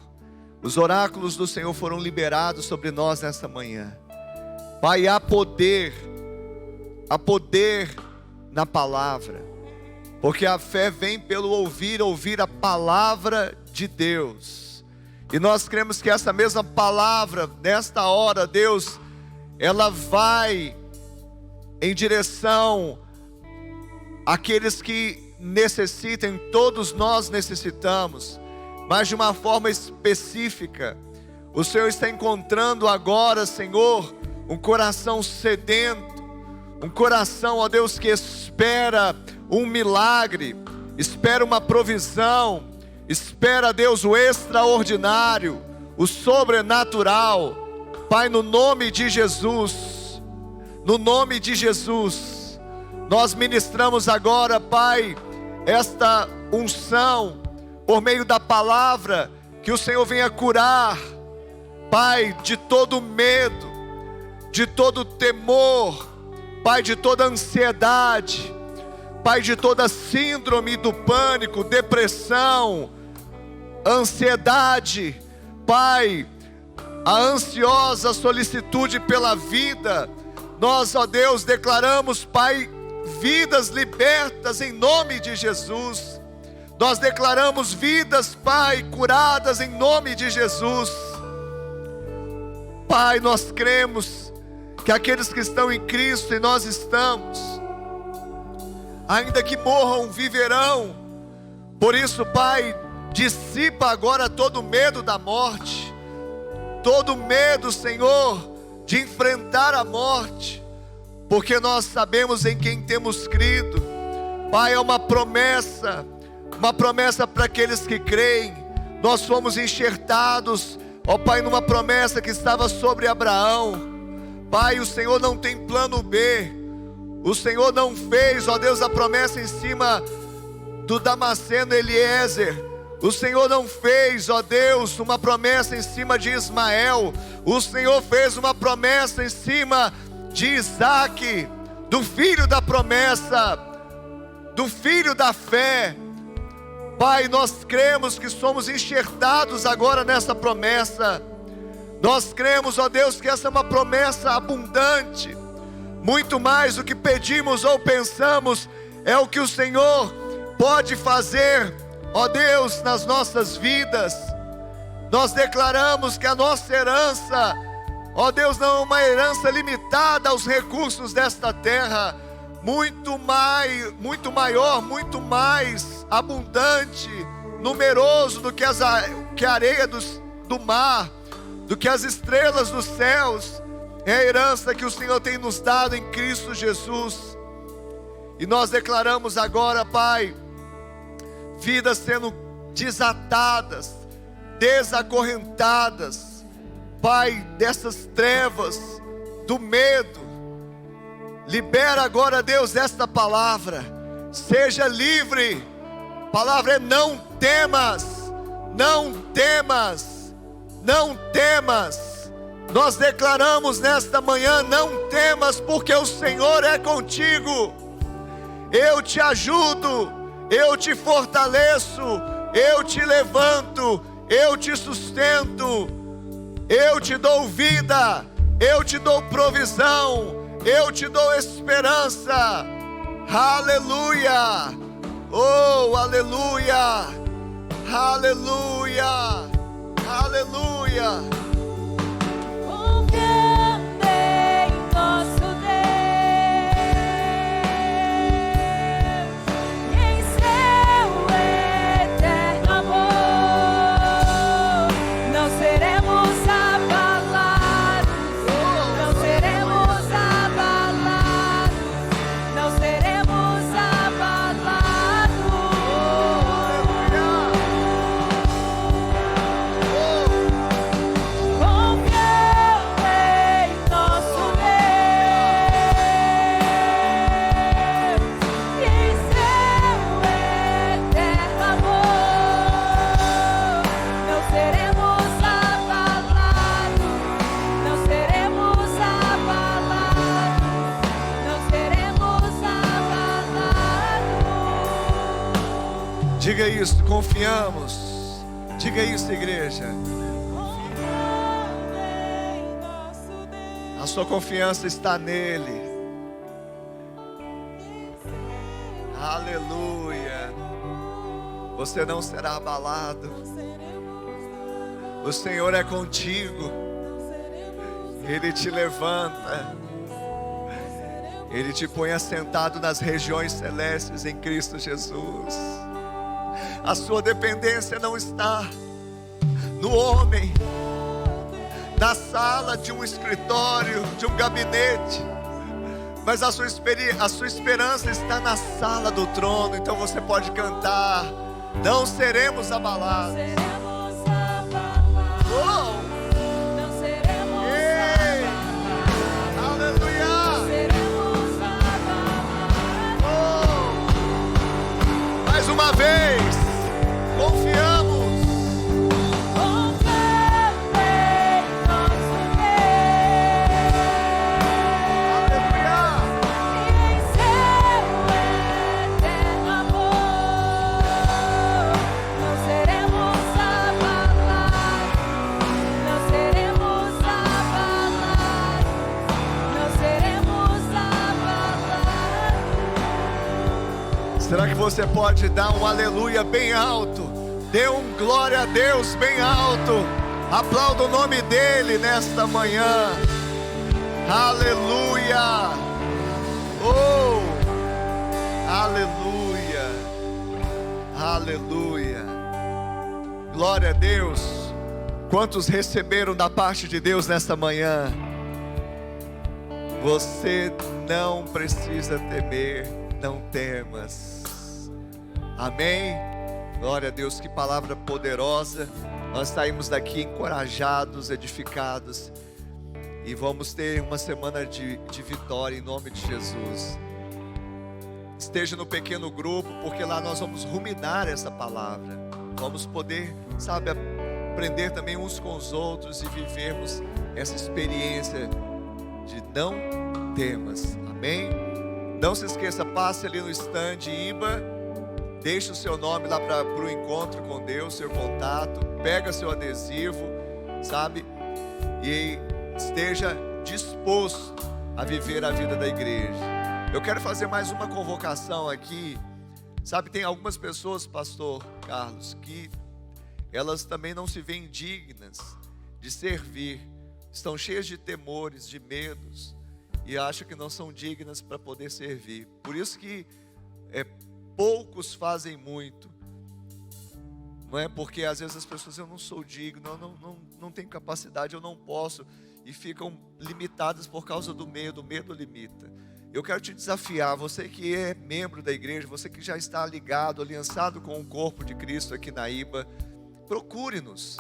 Os oráculos do Senhor foram liberados sobre nós nesta manhã. Pai, há poder na palavra, porque a fé vem pelo ouvir a palavra de Deus. E nós cremos que essa mesma palavra, nesta hora, Deus, ela vai em direção àqueles que necessitem. Todos nós necessitamos, mas de uma forma específica. O Senhor está encontrando agora, Senhor, um coração sedento, um coração, ó Deus, que espera um milagre, espera uma provisão, espera, Deus, o extraordinário, o sobrenatural. Pai, no nome de Jesus, nós ministramos agora, Pai, esta unção, por meio da palavra, que o Senhor venha curar, Pai, de todo medo, de todo temor, Pai, de toda ansiedade, Pai, de toda síndrome do pânico, depressão, ansiedade, Pai, a ansiosa solicitude pela vida. Nós, ó Deus, declaramos, Pai, vidas libertas em nome de Jesus. Nós declaramos vidas, Pai, curadas em nome de Jesus. Pai, nós cremos que aqueles que estão em Cristo, e nós estamos, ainda que morram, viverão. Por isso, Pai, dissipa agora todo o medo da morte, todo medo, Senhor, de enfrentar a morte, porque nós sabemos em quem temos crido. Pai, é uma promessa para aqueles que creem. Nós fomos enxertados, ó Pai, numa promessa que estava sobre Abraão. Pai, o Senhor não tem plano B. O Senhor não fez, ó Deus, a promessa em cima do Damasceno Eliezer. O Senhor não fez, ó Deus, uma promessa em cima de Ismael. O Senhor fez uma promessa em cima de Isaac, do filho da promessa, do filho da fé. Pai, nós cremos que somos enxertados agora nessa promessa. Nós cremos, ó Deus, que essa é uma promessa abundante. Muito mais do que pedimos ou pensamos, é o que o Senhor pode fazer, ó Deus, nas nossas vidas. Nós declaramos que a nossa herança, ó Deus, não é uma herança limitada aos recursos desta terra, muito maior, muito mais abundante, numeroso do que a areia do mar, do que as estrelas dos céus. É a herança que o Senhor tem nos dado em Cristo Jesus. E nós declaramos agora, Pai, vidas sendo desatadas, desacorrentadas, Pai, dessas trevas, do medo. Libera agora, Deus, esta palavra. Seja livre. A palavra é: não temas, não temas, não temas. Nós declaramos nesta manhã: não temas, porque o Senhor é contigo. Eu te ajudo, eu te fortaleço, eu te levanto, eu te sustento, eu te dou vida, eu te dou provisão, eu te dou esperança. Aleluia, oh aleluia, aleluia, aleluia. Diga isso, confiamos. Diga isso, igreja. A sua confiança está nele. Aleluia. Você não será abalado. O Senhor é contigo. Ele te levanta. Ele te põe assentado nas regiões celestes em Cristo Jesus. A sua dependência não está no homem, na sala de um escritório, de um gabinete, mas a sua esperança está na sala do trono. Então você pode cantar: não seremos abalados. Oh! Mais uma vez, confiamos. Será que você pode dar um aleluia bem alto? Dê um glória a Deus bem alto. Aplauda o nome dele nesta manhã. Aleluia. Oh, aleluia. Aleluia. Glória a Deus. Quantos receberam da parte de Deus nesta manhã? Você não precisa temer, não temas. Amém? Glória a Deus, que palavra poderosa. Nós saímos daqui encorajados, edificados, e vamos ter uma semana de vitória em nome de Jesus. Esteja no pequeno grupo, porque lá nós vamos ruminar essa palavra. Vamos poder, aprender também uns com os outros e vivermos essa experiência de não temas. Amém? Não se esqueça, passe ali no stand IBA, deixe o seu nome lá para o encontro com Deus, seu contato, pega seu adesivo, e esteja disposto a viver a vida da igreja. Eu quero fazer mais uma convocação aqui. Tem algumas pessoas, pastor Carlos, que elas também não se veem dignas de servir, estão cheias de temores, de medos, e acham que não são dignas para poder servir. Por isso que poucos fazem muito. Não é? Porque às vezes as pessoas, eu não sou digno, eu não tenho capacidade, eu não posso, e ficam limitadas por causa do medo. O medo limita. Eu quero te desafiar, você que é membro da igreja, você que já está ligado, aliançado com o corpo de Cristo aqui na IBA, procure-nos.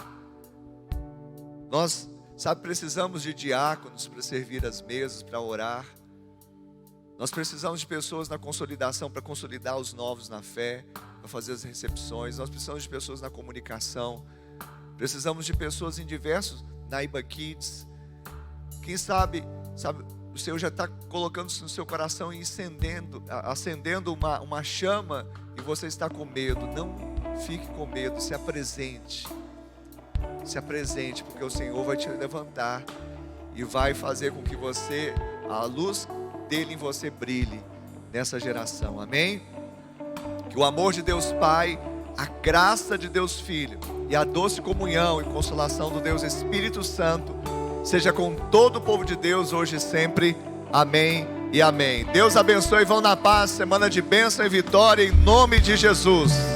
Nós, precisamos de diáconos para servir as mesas, para orar. Nós precisamos de pessoas na consolidação, para consolidar os novos na fé, para fazer as recepções. Nós precisamos de pessoas na comunicação. Precisamos de pessoas em diversos, na IBA Kids. Quem sabe, o Senhor já está colocando no seu coração e acendendo uma chama, e você está com medo. Não fique com medo, se apresente. Se apresente, porque o Senhor vai te levantar e vai fazer com que a luz dele em você brilhe nessa geração. Amém? Que o amor de Deus Pai, a graça de Deus Filho e a doce comunhão e consolação do Deus Espírito Santo seja com todo o povo de Deus hoje e sempre. Amém e amém. Deus abençoe, vão na paz, semana de bênção e vitória em nome de Jesus.